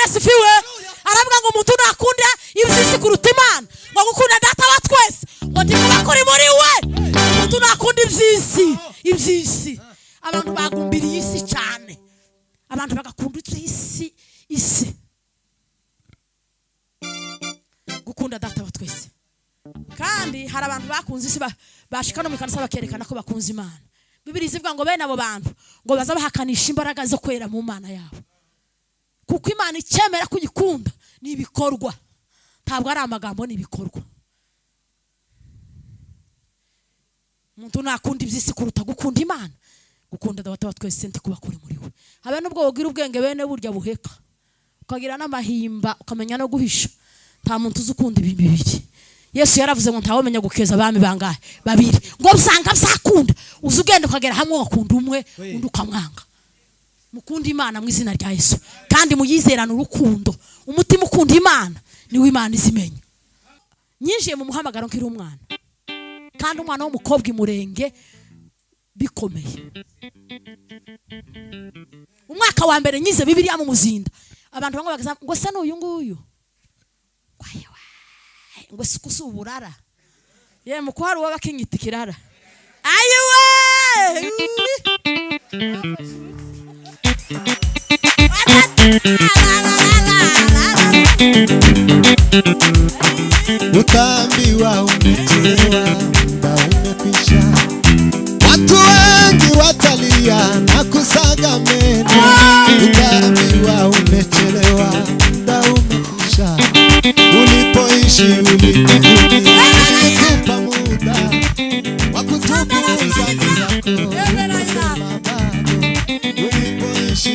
Bwana sifiwe. Aravuga ngo umuntu nakunda ibyisi kuruta Imana, ngo gukunda data wa twese, ngo ndikuba kuri muri we. Umuntu nakunda ibyisi. Abantu bagumbiriye isi cyane, abantu bagakunda isi. Gukunda data wa twese. Kandi hari abantu bakunze isi bashika no mu kanisa bakerekana ko bakunze Imana. Bibiliya ivuga ngo bene abo bantu ngo baza bahakanisha imbaraga zo kwera mu Mana yabo. Kuko Imana icyemera kuyikunda ni ibikorwa, ntabwo ari amagambo, ni ibikorwa. Umuntu nakunda ibyisi kuruta gukunda Imana, gukunda data wa twese ndikuba kuri muri we. Habe nubwo wogira ubwenge bene burya buheka, ukagira n'amahimba, ukamenya no guhisha, nta muntu uzukunda ibi bibiri. Yesu yaravuze ngo ntawomenya gukeza abami bangahe, babiri. Ngo usanga byakunda uzugenda ukagera hamwe ugakunda umwe undi ukamwanga. Mukunda Imana mu izina rya Yesu, kandi muyizerana urukundo. Umutima ukunda Imana niwe Imana izimenya. Nyinjiye mu muhamagaro nkiri umwana, kandi umwana w'umukobwa imurenge bikomeye. Umwaka wa mbere nyize Bibiliya mu muzinda, abantu bamwe bagaza ngo se n'uyu nguyu ngo sikusuburara ye mukwari w'abakinyita kirara ayiwe utambi wa umechelewa na umekwisha. Watu wengi watalia na kusaga meno. Utambi wa umechelewa na umekwisha. Ulipoishi ulikupa muda wa kutubu dhambi zako. Unasema bado. Ulipoishi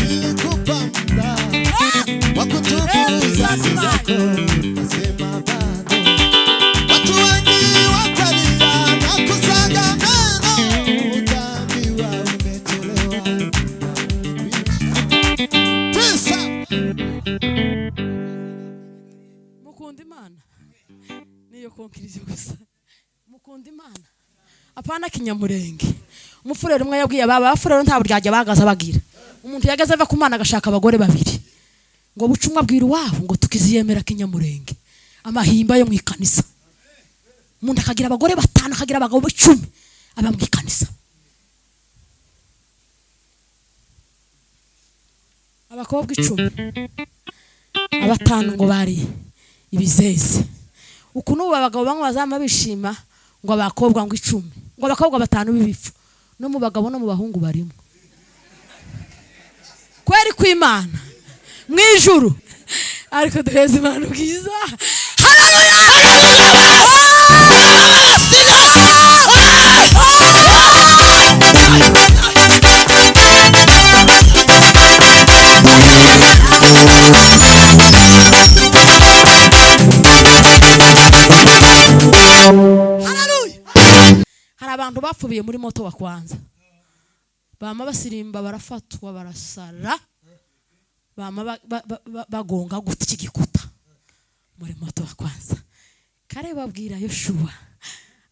ulikupa muda wa kutubu dhambi zako. Unasema bado. Watu wengi watalia na kusaga meno. Utambi wa umechelewa. Mukunda Imana niyo konkirizo gusa. Mukunda Imana apana kinyamurenge. Umufurero umwe yabwiye abafurero nta buryajya bagaza bagira. Umuntu yagaze ava ku Mana agashaka abagore babiri, ngo bucumwa bwira wabo ngo tukiziyemera kinyamurenge. Amahimba yo mu ikanisa, umuntu akagira abagore batanu akagira abagabo 10 aba mu ikanisa. Abakobwa 10 abatanu ngo bari ibizeze. Ukuntu abagabo bamwe bazama bishima ngo abakobwa ngo 10, ngo abakobwa batanu bibifu, no mu bagabo no mu bahungu barimo. Kweri kw'Imana mwijuru, ariko duheze Imana bwiza. Hari abantu bapfubiye muri moto wa kwanza, bama basirimba barafatwa barasara, bama bagonga gutya igikuta muri moto wa kwanza. Kare babwira Yoshua,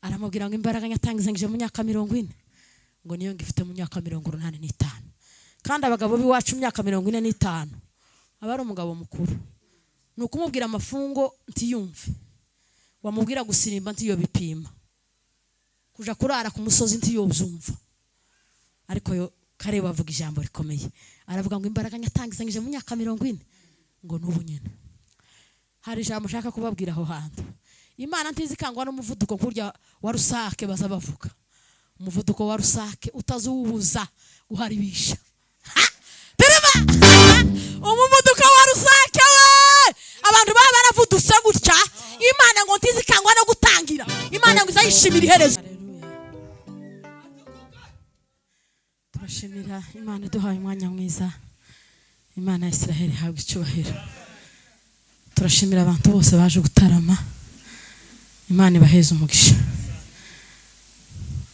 aramubwira ngo imbaraga nyatangizangije mu myaka 40 ngo niyo ngifite mu myaka 85, kandi abagabo biwacu mu myaka 45 abari umugabo mukuru. Nukumubwira amafungo ntiyumve, wamubwira gusirimba ntiyo bipima, kuja kurara ku musozi ntiyo byumva. Ariko yo Kare bavuga ijambo rikomeye, aravuga ngo imbaraga nyatangizangije mu myaka 40 ngo nubu nyene. Hari ijambo shaka kubabwira aho hantu. Imana ntizikangwa n'umuvuduko kurya wa rusake baza bavuga. Umuvuduko wa rusake utazubuza guharibisha. Birema umuvuduko wa rusake we, abantu baba baravuduse gutya. Imana ngo ntizikangwa no gutangira, Imana ngo izayishimira iherezo. Turashimira Imana duhaye umwanya mwiza. Imana ya Israel habwa icyubahiro. Turashimira abantu bose baje gutarama. Imana ibaheze umugisha.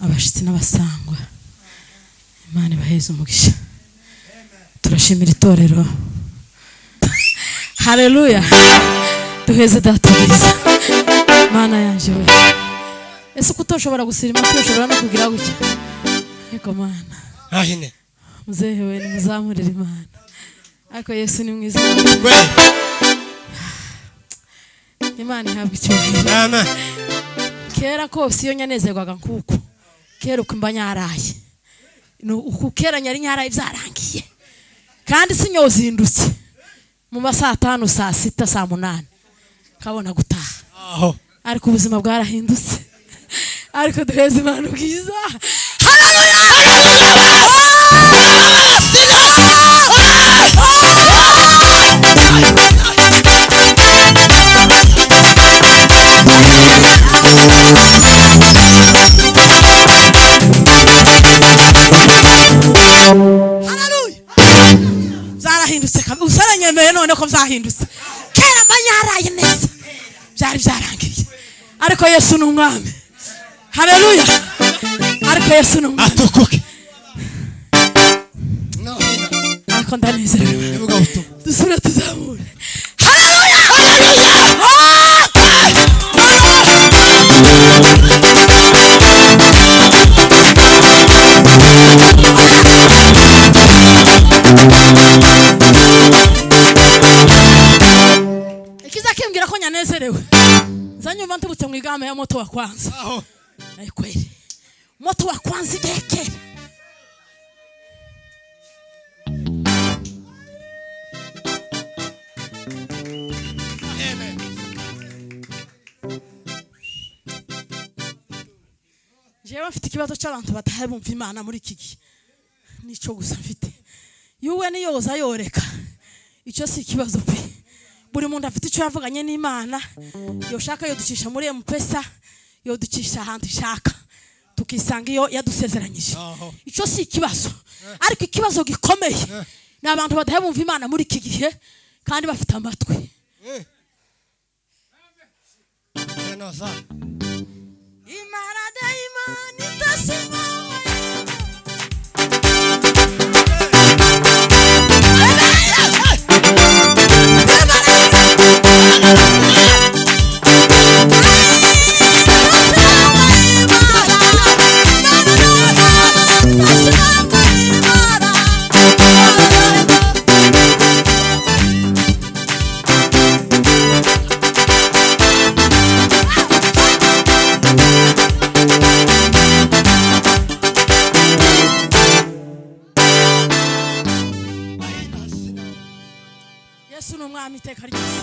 Abashitsi n'abasangwa, Imana ibaheze umugisha. Turashimira itorero. Haleluya. Duheze data bwiza. Mana yanje we. Ese kutoshobora gusirima tushobora no kugira gutya. Eko Mana. Ahine. Muzehe we muzamurira Imana. ariko Yesu ni mwiza. Imana ihabwa icyubahiro. Amen. Kera kose iyo nyanezerwaga nkuko kera uko mba nyaraye uku kera nyari nyaraye byarangiye kandi sinyozindutse mu masaha 5 saa 6 saa 8 kabona gutaha. Ariko ubuzima bwarahindutse, ariko duheze Imana ubwiza. Zarahindutse kabisa, usaranyemeye none ko byahindutse. Kera manyaraye neza byari byarangiye, ariko Yesu ni umwami. Haleluya. Ariko Yesu ni umwami. Atukuke. Ariko ndanezerewe. Dusubire tuzamure. Haleluya. Ikiza kimbwira ko nyanezerewe. Zanyumva ntubutse mu igama ya moto wa kwanza. Ai kweli. Moto wa kwanza ideke. Jewe mfite ikibazo cy'abantu batahe bumva Imana muri iki gihe. Nico gusa mfite. Yuwe ni yoza yoreka. Icyo si ikibazo pe. Buri muntu afite icyo yavuganye n'Imana. Yoshaka yoducisha muri M-Pesa, yoducisha ahantu ishaka. Tukisanga iyo yadusezeranyije. Icyo si ikibazo. Ariko ikibazo gikomeye ni abantu batahe bumva Imana muri iki gihe kandi bafite amatwi. Imana daima nitasimama.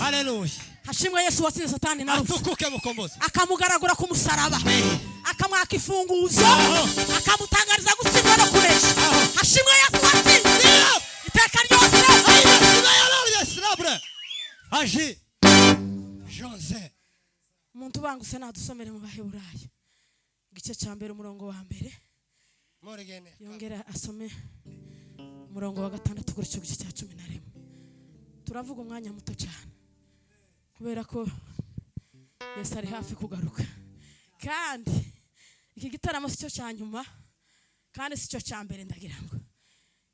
Haleluya. Hashimwe Yesu watsinze Satani na rufu. Atukuke mukombozi. Akamugaragura ku musaraba. Akamwaka ifunguzo. Akamutangariza gutsindwa no kunesha. Hashimwe Yesu watsinze. Iteka ryose. Aji. Jose. Umuntu banguse nadusomere mu Baheburayo. Igice cya mbere umurongo wa mbere. Yongera asome umurongo wa 6 kuri cyo gice cya 11. Turavuga umwanya muto cyane kubera ko Yesu ari hafi kugaruka, kandi iki gitaramo cyo cyanyuma kandi cyo cyambere ndagira ngo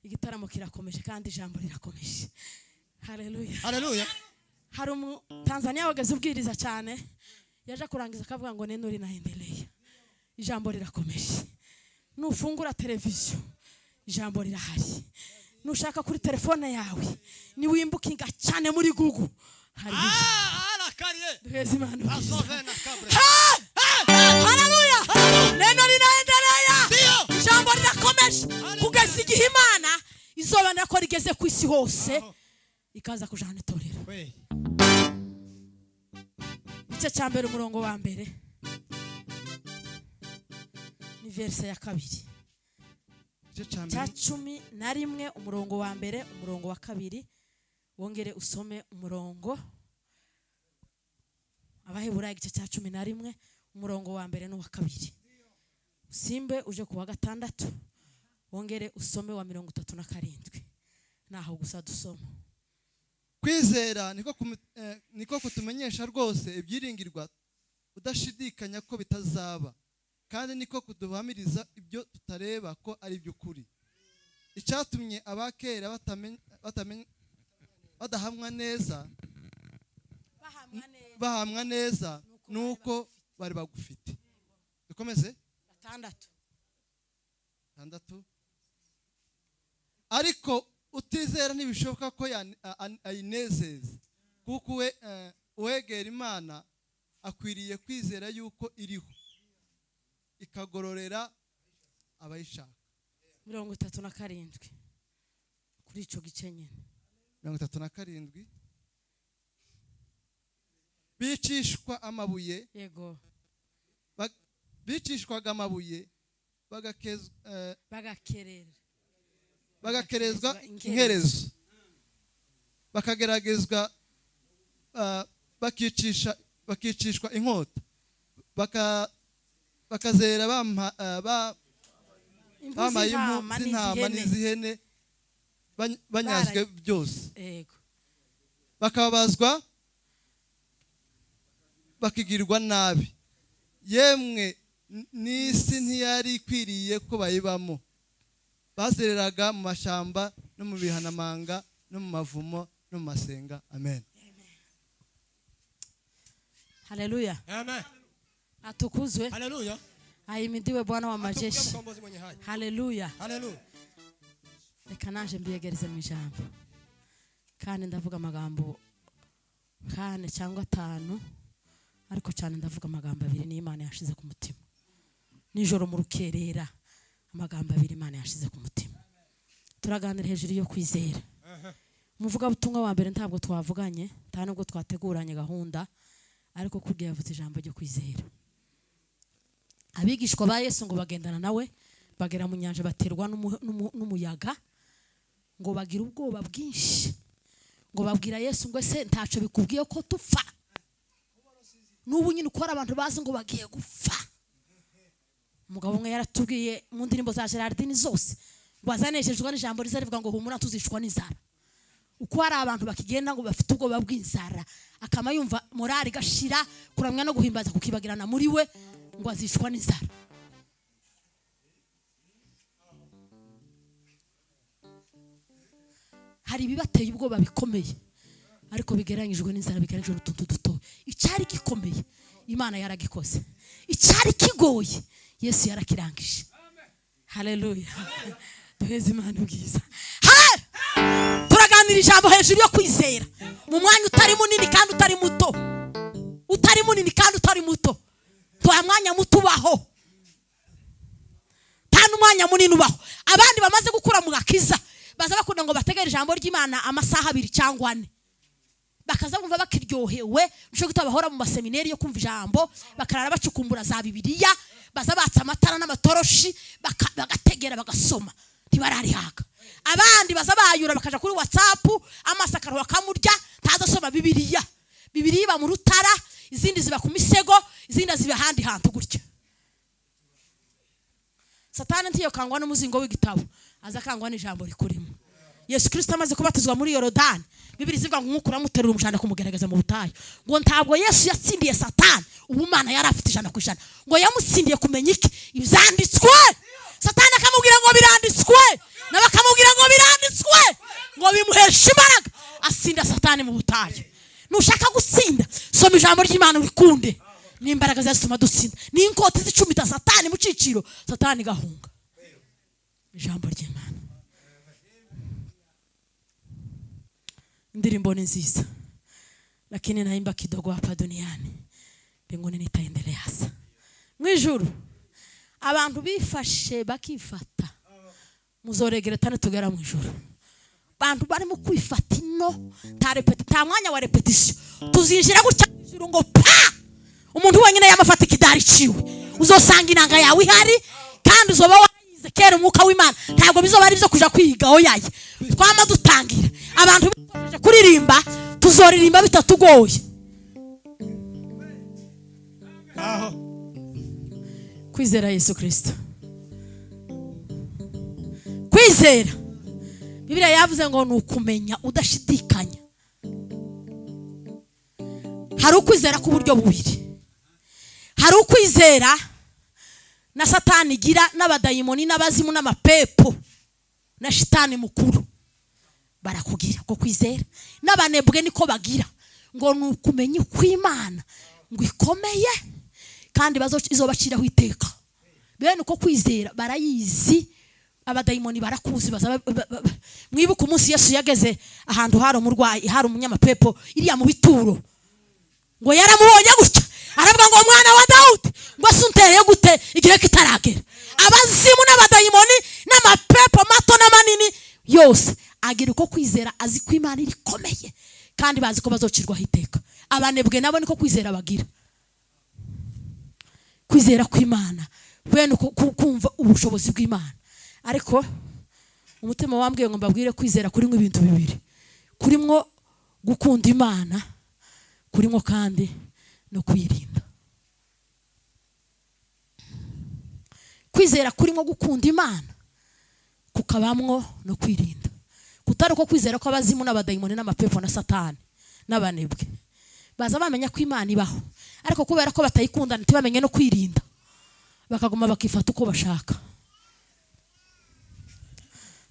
igitaramo kirakomeje kandi ijambo rirakomeje. Haleluya. Haleluya. Hari Tanzania wageze ubwiriza cyane yaje kurangiza akavuga ngo neno rinaendelea. Ijambo rirakomeje. Nufungura televiziyo ijambo rirahari. Nushaka kuri telefone yawe ni wimbukinga cyane muri Google. Arakariye. Duheze Imana. Asovena kabre. Haleluya. Neno rinaendelea. Ijambo rirakomeje kugeza igihe Imana izobana ko rigeze ku isi hose ikaza kujana itorero. Igice cya mbere umurongo wa mbere ni verse ya 2. Cya 11 umurongo wa mbere umurongo wa 2 wongere usome umurongo Abaheburayo igice cya 11 umurongo wa mbere n'uwa 2. Simbe uje kuwa 6 wongere usome wa 37 naho gusa dusoma. Kwizera niko kutumenyesha rwose ibyiringirwa udashidikanya ko bitazaba, kandi niko kuduhamiriza ibyo tutareba ko ari by'ukuri. Icyatumye abakera bahamwa neza nuko bari bagufite. Bikomeze 6. Ariko utizera ntibishoboka ko ayinezeza, kuko uwegera Imana akwiriye kwizera yuko iriho ikagororera abayishaka. 37 kuri ico gice nyene. 37 bicishwa amabuye, yego, bicishwaga amabuye bagakerezwa inkerezo, bakageragezwa, bakicishwa inkota, bakazera bamaye impu z'intama n'izihene, banyazwe byose, bakababazwa bakigirwa nabi. Yemwe n'isi ntiyari ikwiriye ko bayibamo, bazereraga mu mashamba no mu bihanamanga no mu mavumo no mu masenga. Amen. Haleluya. Amen. Atukuzwe. Haleluya. Ahimidiwe Bwana wa majeshi. Haleluya. Haleluya. Reka naje mbiyegereze mu ijambo, kandi ndavuga amagambo 4 cyangwa 5, ariko cyane ndavuga amagambo 2 n'Imana yashize ku mutima. Nijoro mu rukerera amagambo 2 Imana yashize ku mutima. Turaganira hejuru yo kwizera. Muvuga butumwa wa mbere ntabwo twavuganye, nta nubwo twateguranye gahunda, ariko kugiye yavuze ijambo ryo kwizera. Abigishwa ba Yesu ngo bagendana nawe, bagera mu nyanja baterwa n'umuyaga, ngo bagira ubwoba bwinshi, ngo babwira Yesu ngo ese ntaco bikubwiye ko tupfa? Nubu nyine ukora abantu bazi ngo bagiye gupfa. Umugabo umwe yaratubwiye mu ndirimbo za Gerardine zose ngo azaneshejwe n'ijambo riza rivuga ngo humura tuzishwa n'inzara. Uko hari abantu bakigenda ngo bafite ubwoba bw'inzara, akama yumva morali gashira, kuramwa no guhimbaza kukibagirana muri we ngo azishwa n'inzara. Hari bibateye ubwoba bikomeye, ariko bigeranyijwe n'inzara, bigeranyijwe n'utuntu duto. Icyari gikomeye Imana yaragikoze, icyari kigoye Yesu yarakirangije. Haleluya. Duheze Imana ubwiza. Turaganira ijambo hejuru yo kwizera mu mwanya utari munini kandi utari muto, utari munini kandi utari muto. Tuha mwanya muto ubaho, nta n'umwanya munini ubaho. Abandi bamaze gukura mu gakiza baza bakunda ngo bategere ijambo ry'Imana amasaha 2 cyangwa 4, bakaza kumva bakiryohewe. Nisho gutabahora mu maseminari yo kumva ijambo, bakarara bacukumbura za Bibiliya, baza batsa amatara n'amatoroshi, bagategera bagasoma, ntibararihaga. Abandi baza bayura bakaja kuri WhatsApp, amasakaro bakamurya, ntazasoma Bibiliya. Bibiliya iba mu rutara, izindi ziba ku misego, izindi ziba handi hantu gutya. Satani ntiyo kangwa n'umuzingo w'igitabo, aza kangwa n'ijambo rikurimo. Yesu Kristo amaze kubatizwa muri Yorodani, Bibiliya ivuga ngo nkukura muterura umushana kumugerageza mu butayu. Ngo ntabwo Yesu yatsindiye Satani, ubumana yari afite 100%. Ngo yamutsindiye kumenya iki? Ibyanditswe. Satani akamubwira ngo biranditswe, nawe akamubwira ngo biranditswe, ngo bimuhesha imbaraga, asinda Satani mu butayu. Nushaka gutsinda, soma ijambo ry'Imana urikunde, n'imbaraga zazituma dutsinda. N'inkota zicumita Satani mu ciciro, Satani gahunga. Ijambo ry'Imana. Ndirimbo ni nziza, lakini naimba kidogo hapa duniani, mbinguni nitaendelea sasa. Mwijuru abantu bifashe bakifata, muzoregere tane tugera mwijuru. Bantu bari mu kwifata ino, ta mwanya wa repetition, tuzinjira gutya mwijuru ngo pa, umuntu wenyine yamafata ikidari ciwe, uzosanga inanga yawe ihari, kandi uzoba wayize kera umwuka w'Imana. Ntabwo bizoba ari byo kuja kwiga oyaye. Twama dutangira abantu bitoje kuririmba, tuzoririmba bitatugoye. Kwizera Yesu Kristo. Kwizera Bibiliya yavuze ngo nukumenya udashidikanya. Hari ukwizera ku buryo bubiri. Hari ukwizera na Satani gira, n'abadayimoni n'abazimu n'amapepo na shitani mukuru barakugira ko kwizera. N'abanebwe niko bagira, ngo nukumenya kw'Imana ngo ikomeye kandi izobaciraho iteka. Bene uko kwizera barayizi, abadayimoni barakuzi mwibuka umunsi Yesu yageze ahantu hari umurwayi hari umunyamapepo iriya mu bituro ngo yaramubonye gutya aravuga ngo mwana wa Dawudi ngo sunteye gute igihe kitaragera abazimu n'abadayimoni n'amapepo mato n'amanini yose agira uko kwizera azi ko Imana iri komeye kandi bazi ko bazocirwaho iteka abanebwe nabo niko kwizera bagira kwizera kw'Imana bene kumva ubushobozi bw'Imana ariko umutima wambwiye ngo mbabwire kwizera kurimo ibintu bibiri kurimo gukunda Imana kurimo kandi no kwirinda kwizera kurimo gukunda Imana kukabamwo no kwirinda kutari uko kwizera ko abazimu n'abadayimoni n'amapepo na satani n'abanebwe baza bamenya ko Imana ibaho ariko kubera ko batayikunda ntibamenye no kwirinda bakaguma bakifata uko bashaka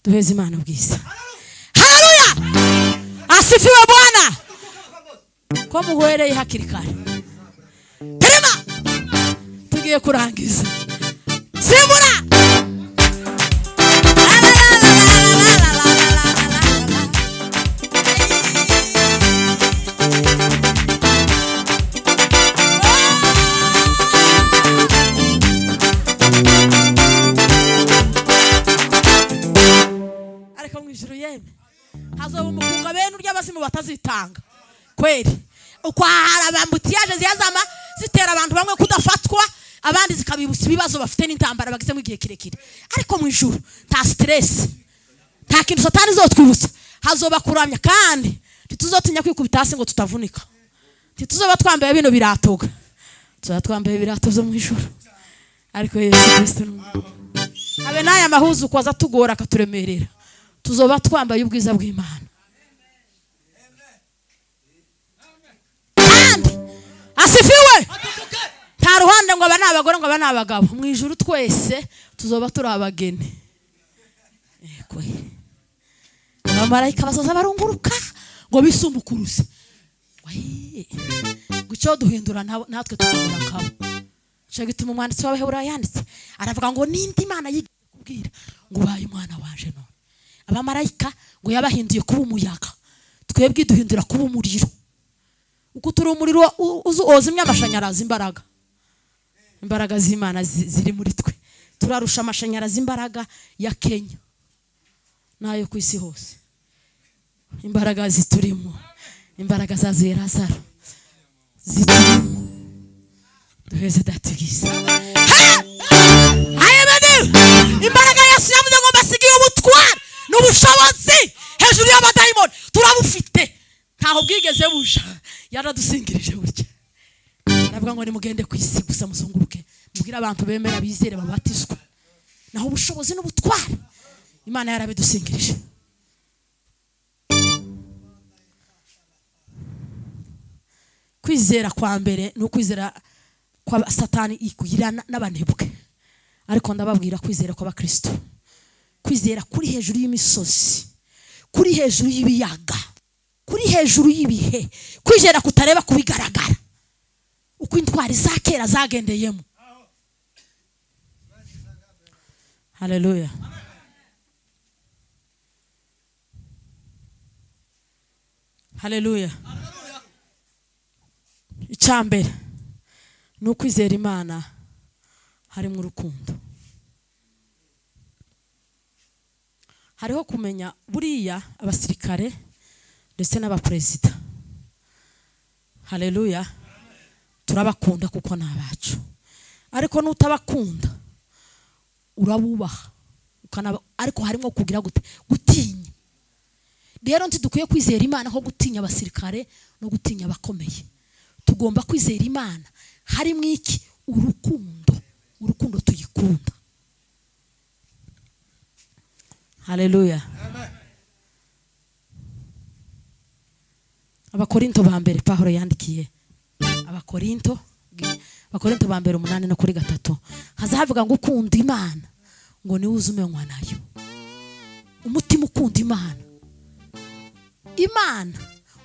duheze Imana ubwiza haleluya asifiwe Bwana ko muhwereye hakiri kare tema tugiye kurangiza simura ariko mwijuru yeme hazoba umukunga bene urya abasimu batazitanga kweli uko harabambutiyaje ziyazama zitera abantu bamwe kudafatwa abandi zikabibutsa ibibazo bafite n'intambara bagize mu gihe kirekire ariko mwijuru nta stress nta kintu satani zotwibutsa hazoba kuramya kandi ntituzotinya kwikubita hasi ngo tutavunika ntituzoba twambaye bino biratoga tuzatwambaye ibirato byo mwijuru ariko Yesu Kristo habe naya mahuzu kwaza tugora akaturemerera tuzoba twambaye ubwiza bw'Imana kandi asifiwe nta ruhande ngo aba n'abagore ngo aba n'abagabo mu ijuru twese tuzoba turi abageni yego abamarayika bazoza barunguruka ngo bisumukuruze gucyo duhindura natwe tukabura kabo cyo gituma umwanditsi w'Abaheburayo yanditse aravuga ngo nindi Imana yigiye kubwira ngo baye umwana waje none abamarayika ngo yabahinduye kuba umuyaga twebwe duhindura kuba umuriro uko turi umuriro uzimya amashanyarazi imbaraga z'Imana ziri muri twe turarusha amashanyarazi imbaraga ya Kenya nayo ku isi hose imbaraga ziturimo imbaraga za Lazaro ziturimo duheze datugiza imbaraga Yesu yavuze ngo basigiye ubutware n'ubushobozi hejuru y'abadayimoni turabufite ntaho bwigeze buja yaradusingirije burya aravuga ngo nimugende ku isi gusa muzunguruke mubwira abantu bemera bizere babatizwe naho ubushobozi n'ubutware Imana yarabidusingirije kwizera kwa mbere no kwizera kwa satani ikugira n'abanebwe ariko ndababwira kwizera kw'abakristo kwizera kuri hejuru y'imisozi kuri hejuru y'ibiyaga kuri hejuru y'ibihe kwizera kutareba kubigaragara uko intwari za kera zagendeyemo haleluya haleluya icyambere ni ukwizera Imana harimo urukundo hariho kumenya buriya abasirikare ndetse n'abaperezida haleluya turabakunda kuko ni abacu ariko nutabakunda urabubaha ariko harimo kugira gutinya rero ntidukwiye kwizera Imana nko gutinya abasirikare no gutinya abakomeye tugomba kwizera Imana harimo iki urukundo tuyikunda haleluya Abakorinto ba mbere Pawulo yandikiye Abakorinto ba mbere 8 no kuri 3 hazavuga ngo ukunda Imana ngo ni uzumenywa nayo umutima ukunda Imana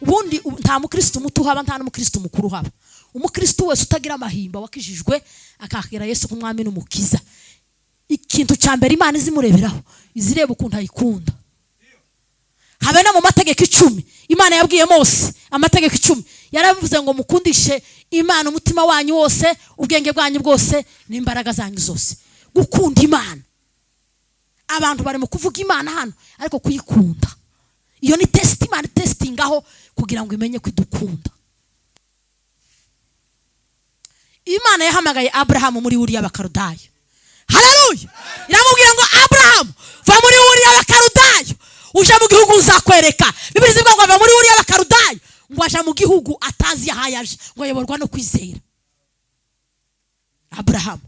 ubundi nta mukristo muto haba nta n'umukristo mukuru haba umukristo wese utagira amahimba wakijijwe akakira Yesu kumwami n'umukiza ikintu cya mbere Imana izimureberaho izireba ukuntu ayikunda. Habe no mu mategeko 10 Imana yabwiye Mose amategeko 10 yaravuze ngo mukundishe Imana umutima wanyu wose, ubwenge bwanyu bwose, n'imbaraga zanyu zose. Gukunda Imana, abantu bari mu kuvuga Imana hano ariko kuyikunda, iyo ni test Imana testing aho kugira ngo imenye kwidukunda. Imana yahamagaye Abraham muri Uri y'Abakarudayo. Haleluya! Iramubwiye ngo Abraham, va muri Uri y'Abakarudayo uje mu gihugu uzakwereka. Bibiri zivuga ngo va muri Uri y'Abakarudayo ngo aje mu gihugu atazi yahayaje, ngo ayoborwa no kwizera. Abraham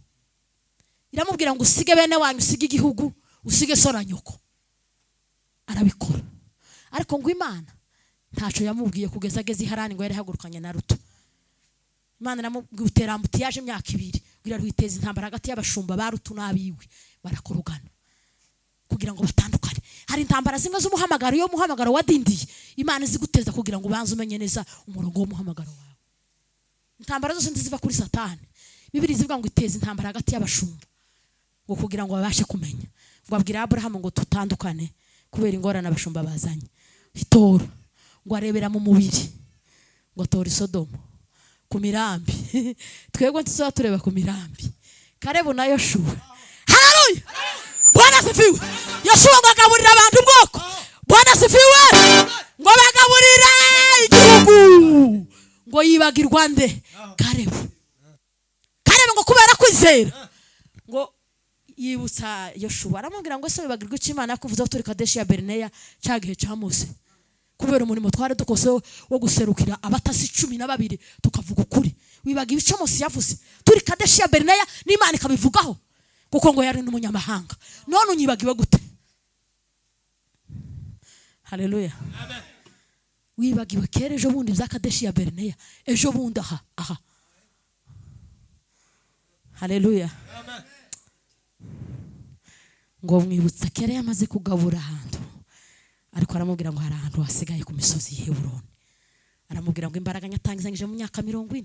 iramubwira ngo usige bene wanyu, usige igihugu, usige so na nyoko. Arabikora. Ariko ngo Imana ntaco yamubwiye kugeza ageze Harani ngo yari hagurukanye na Ruto. Imana namubwiye uterambuti yaje imyaka 2 kugira ruiteze intambara hagati y'abashumba ba Ruto n'abiwe, barakorugana kugira ngo batandukane. Hari intambara zimwe z'umuhamagaro, yo muhamagaro wadindiye Imana iziguteza kugira ngo ubanze umenye neza umurongo w'umuhamagaro wawe. Intambara zose ndiziva kuri Satani. Bibiri zivuga ngo iteze intambara hagati y'abashumba ngo kugira ngo babashe kumenya. Ngo abwira Abraham ngo tutandukane kubera ingorane abashumba bazanye. Hitoro ngo arebera mu mubiri ngo tora Sodomu ku mirambi. Twebwe tuzatureba ku mirambi. Karebu na Yoshua. Haleluya! Bwana sifiwe. Yoshua bagaburira abantu ubwoko. Bwana sifiwe. Ngo bagaburira igihugu. Ngo yibagirwa nde? Karebu. Karebu ngo kubera kwizera. Ngo yibutsa Yoshua aramubwira ngo se wibagirwa icyo Imana yakuvuze turi Kadeshi ya Berineya cyagihe cya Mose. Kubera umurimo twari dukose wo guserukira abatasi 12 tukavuga ukuri. Wibagiwe icyo Mose yavuze turi Kadeshi ya Berineya n'Imana ikabivugaho kuko ngo yari n'umunyamahanga. None unyibagiwe gute? Haleluya. Amen. Wibagiwe kere ejo bundi bya Kadeshi ya Berineya, ejo bundi aha. Haleluya. Amen. Ngo mwibutsa kere yamaze kugabura ahantu, ariko aramubwira ngo hari ahantu hasigaye ku misozi y'Heburoni. Aramubwira ngo imbaraga nyatangizanyije mu myaka 40,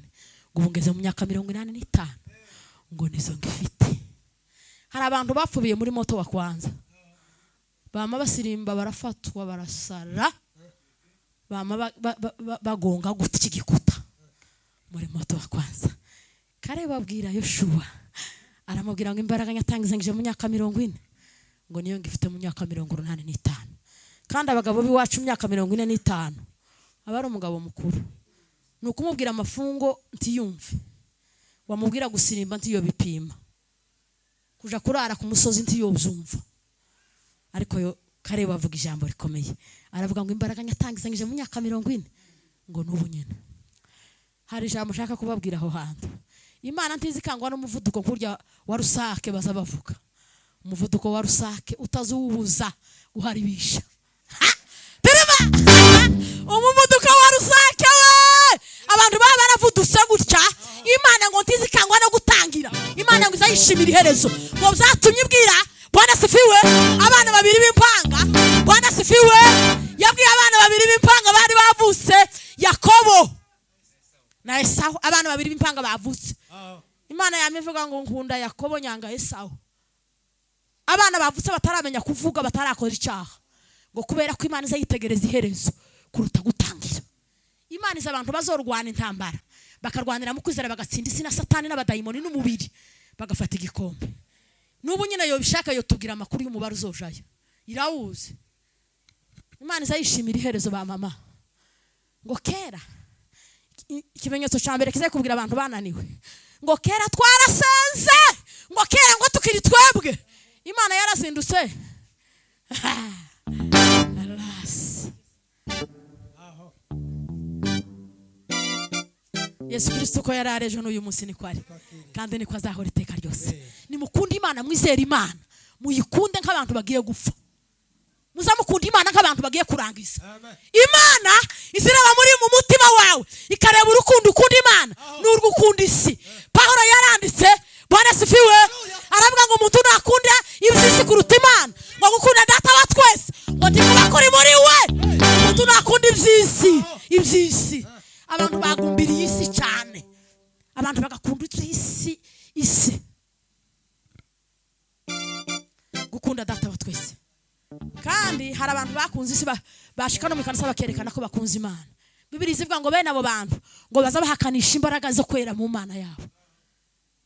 ngo ngeze mu myaka 85, ngo nizo ngifite. Hari abantu bapfubiye muri moto wa kwanza, bama basirimba barafatwa barasara, bama bagonga guti igikuta muri moto wa kwanza. Kare babwira Yoshua, aramubwira ngo imbaraga nyatangizanyije mu myaka 40, ngo niyo ngifite mu myaka 85. Kandi abagabo biwacu myaka 45 abari umugabo mukuru. Nukumubwira amafungo ntiyumve, wamubwira gusirimba ntiyo bipima, kuja kurara ku musozi ntiyo byumva. Ariko yo Kare bavuga ijambo rikomeye, aravuga ngo imbaraga nyatangizanyije mu myaka 40, ngo nubu nyene. Hari ijambo shaka kubabwira aho hantu. Imana ntizikangwa n'umuvuduko kurya wa rusake baza bavuga. Umuvuduko wa rusake utazubuza guharibisha. Umuvuduko wa rusake we, abantu baba baravudutse gutya. Imana ngo ntizikangwa no gutangira. Imana ngo izayishimira iherezo. Ngo byatumye ibwira Bwana sifiwe abana 2 b'impanga. Bwana sifiwe yabwiye abana 2 b'impanga bari bavutse, Yakobo na Esau. Abana 2 b'impanga bavutse. Imana yamivuga ngo nkunda Yakobo nyanga Esau. Abana bavutse bataramenya kuvuga, batarakora icyaha, ngo kubera ko Imana izayitegereza iherezo kuruta gutangira. Imana iza abantu bazorwana intambara, bakarwanira mu kwizera, bagatsinda isi na Satani n'abadayimoni n'umubiri, bagafata igikombe. Nubu nyine yo bishaka yo tugira amakuru y'umubare uzojayo irawuze. Imana izayishimira iherezo ba mama. Ngo kera ikimenyetso cya mbere kizaye kubwira abantu bananiwe, ngo kera twarasenze, ngo kera ngo tukiri twebwe. Imana yarazindutse. Yesu Kristo ko yararejo n'uyu munsi ni kwari kandi niko azahora iteka ryose. Nimukunde Imana, mwizera Imana, muyikunde nk'abantu bagiye gupfa. Muzamukunda Imana nk'abantu bagiye kurangiza. Imana iziraba muri mu mutima wawe, ikareba urukundo ukunda Imana n'urwo ukunda isi. Pawulo yaranditse, Bwana sifiwe, aravuga ngo umuntu nakunda ibyisi kuruta Imana, ngo gukunda Data wa twese, ngo ndikuba kuri muri we. Umuntu nakunda ibyisi. Abantu bagumbiriye isi cyane, abantu bagakunda isi. gukunda data wa twese. Kandi hari abantu bakunze isi bashika no mu kanisa bakerekana ko bakunze Imana. Bibiliya ivuga ngo bene abo bantu ngo baza bahakanisha imbaraga zo kwera mu Mana yabo.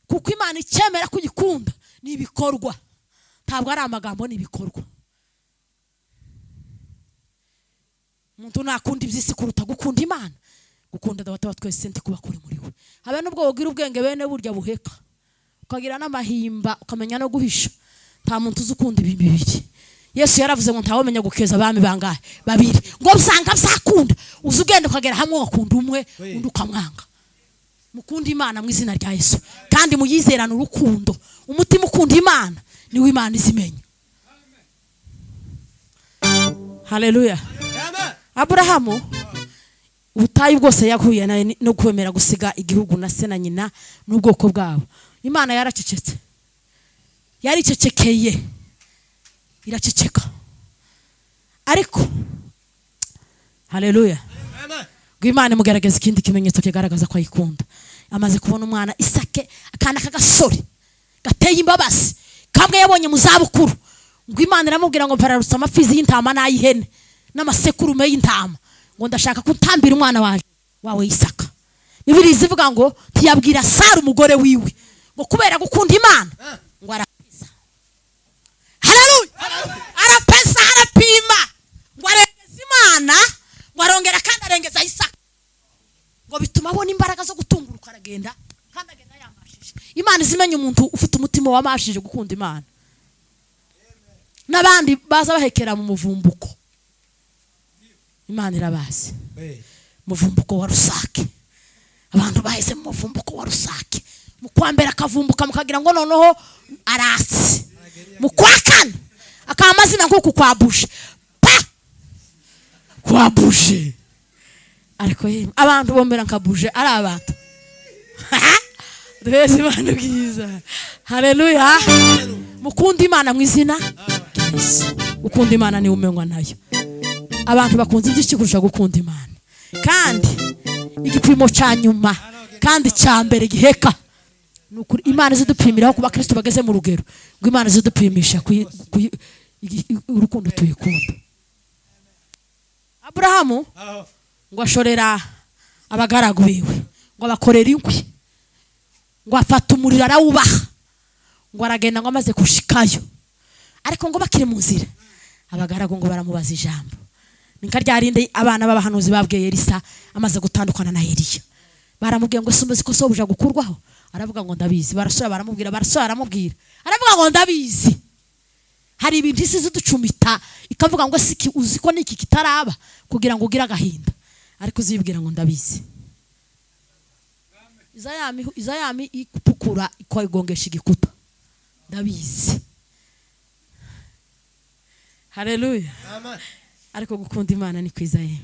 Kuko Imana icyemera kuyikunda ni ibikorwa. Ntabwo ari amagambo ni ibikorwa. Umuntu nakunda iby'isi kuruta gukunda Imana. Gukunda data wa twese ndi kubakora muri we. Habe nubwo wogira ubwenge bene burya buheka. Ukagira n'amahimba ukamenya no guhisha. Nta muntu uzukunda ibi bibiri. Yesu yaravuze ngo ntawomenya gukeza abami bangahe babiri. Ngo usanga byakunda. Uzugenda ukagera hamwe wakunda umwe undi ukamwanga. Mukunda Imana mu izina rya Yesu. Kandi muyizerana urukundo. Umutima ukunda Imana niwe Imana izimenya. Haleluya. Abrahamu ubutayu bwose yahuye no kwemera gusiga igihugu na se na nyina n'ubwoko bwabo. Imana yaracecetse. Yaricecekeye. Iraceceka. Ariko haleluya. Imana imugaragaza ikindi kimenyetso kigaragaza ko ayikunda. Amaze kubona umwana Isake akana kagasore gateye imbabazi kamwe yabonye mu zabukuru. Ngo Imana iramubwira ngo mpararutsa amafizi y'intama n'ayihene n'amasekurume y'intama ngo ndashaka kutambira umwana wawe Isaka. Bibiliya ivuga ngo tiyabwira Sara umugore wiwe ngo kubera gukunda Imana ngo arapeza. Haleluya. Arapeza arapima ngo arengeza Imana ngo arongera kandi arengeza Isaka. Ngo bituma abona imbaraga zo gutunguruka aragenda kandi agenda yamashije. Imana izimenya umuntu ufite umutima wamashije gukunda Imana. Nabandi baza bahekera mu muvumbuko. Imana irabazi. Muvumbuko wa Rusake. Abantu baheze mu muvumbuko wa Rusake. Mu kwambera akavumbuka mukagira ngo noneho arasi. Mu kwakana akamazina nko kukwabuje. Pa! Kwabuje. Ariko abantu bombera nkabuje ari abantu. Duheze Imana bwiza. Haleluya. Mukunda Imana mu izina. Ukunda Imana ni umenywa nayo. Abantu bakunze iby'iki kurusha gukunda Imana. Kandi igipimo cya nyuma kandi cya mbere giheka nukuri Imana izidupimiraho kuba Kristo bageze mu rugero ngo Imana izidupimisha urukundo tuyikunda. Abrahamu ngo ashorera abagaragu biwe ngo bakorera inkwi ngo afata umuriro arawubaha ngo aragenda ngo amaze kushikayo. Ariko ngo bakire mu nzira abagaragu ngo baramubaza ijambo. Ninka ryarinde abana b'abahanuzi babwiye Elisa amaze gutandukana na Eliya. Baramubwiye ngo sumbe ko sobuja gukurwaho. Aravuga ngo ndabizi. Barasura baramubwira aramubwira. Aravuga ngo ndabizi. Hari ibintu isi ziducumita ikavuga ngo siki uzi ko niki kitaraba kugira ngo ugira agahinda. Ariko uzibwira ngo ndabizi. Izayami ikupukura ikoyigongesha igikuta. Ndabizi. Haleluya. Amen. Ariko gukunda Imana ni kwiza ye.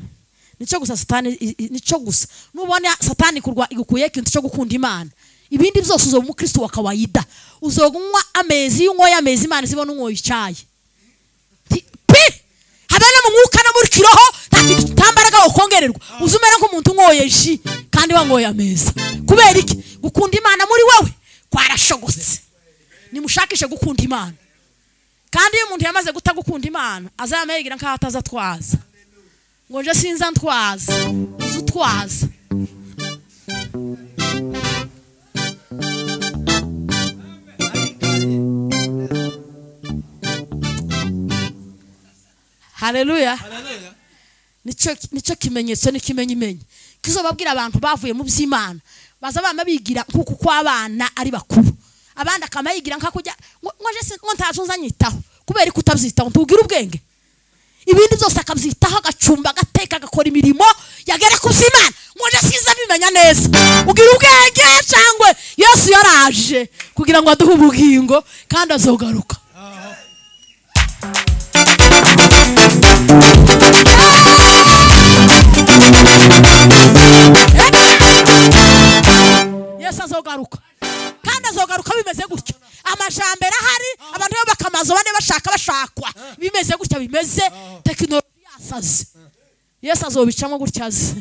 Nico gusa Satani nico gusa. Nubona Satani kurwa igukuye ikintu cyo gukunda Imana. Ibindi byose uzo mu Kristo wa kawaida. Uzogunywa amezi y'ungoya amezi Imana zibona ungoye icyayi. Pi! Habana mu mwuka na muri kiroho tambaraga ukongererwa. Uzumera ko umuntu ungoye ji kandi wangoye amezi. Kubera iki? Gukunda Imana muri wewe kwarashogotse. Nimushakishe gukunda Imana. Kandi iyo umuntu yamaze gutagukunda Imana azameyigira nka ataza twaza. Ngo je sinza ntwaza. Utwaza. Haleluya. Nico kimenyetso n'ikimenyimenyi. Kizobabwira abantu bavuye mu by'Imana. Baza bama bigira nkuko kw'abana ari bakuru. Abandi akamayigira nka kujya ngo ntazunza nyitaho kubera kutabyitaho ntugira ubwenge. Ibindi byose akabyitaho agacumba agateka agakora imirimo yagera ku by'Imana ngo siza bimenya neza. Ugira ubwenge cyangwa Yesu yaraje kugira ngo aduhe ubugingo kandi azogaruka. Yesu azogaruka. Kandi azogaruka bimeze gutyo. Amajambere ahari abantu bakamazo bane bashakwa bimeze gutyo bimeze tekinoloji yasaze. Yesu azobicamo gutyo aze.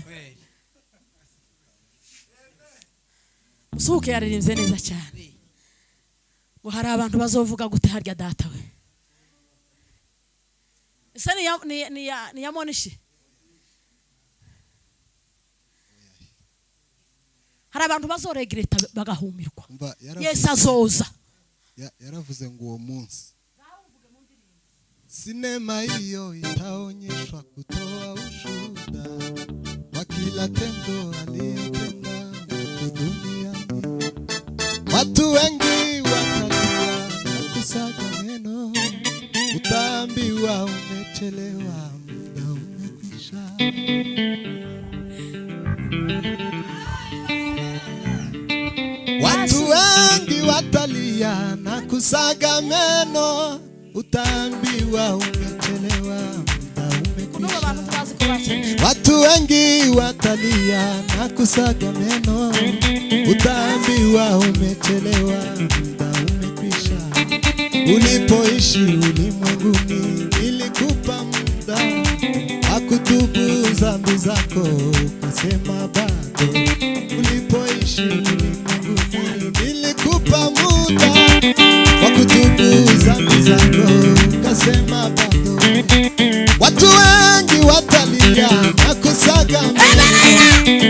Musuke yaririmbye neza cyane. Ngo hari abantu bazovuga gute harya data we. Isa ni ya Monishi. Hari abantu bazoregreta bagahumirwa. Yesu azoza. Yaravuze ngo uwo munsi sinema hiyo itaonyeshwa kutoa ushuhuda wa kila tendo aliyotenda duniani. Watu wengi watalia na kusaga neno, utaambiwa umechelewa, muda umekwisha. Watu wengi watalia na kusaga meno, utaambiwa umechelewa, muda umekwisha. Watu wengi watalia na kusaga meno, utaambiwa umechelewa, muda umekwisha. Ulipoishi ulimwenguni nilikupa muda wa kutubu dhambi zako, ukasema bado. Ulipoishi ulimwenguni nilikupa muda wa kutubu dhambi zako, ukasema bado. Watu wengi watalia na kusaga meno,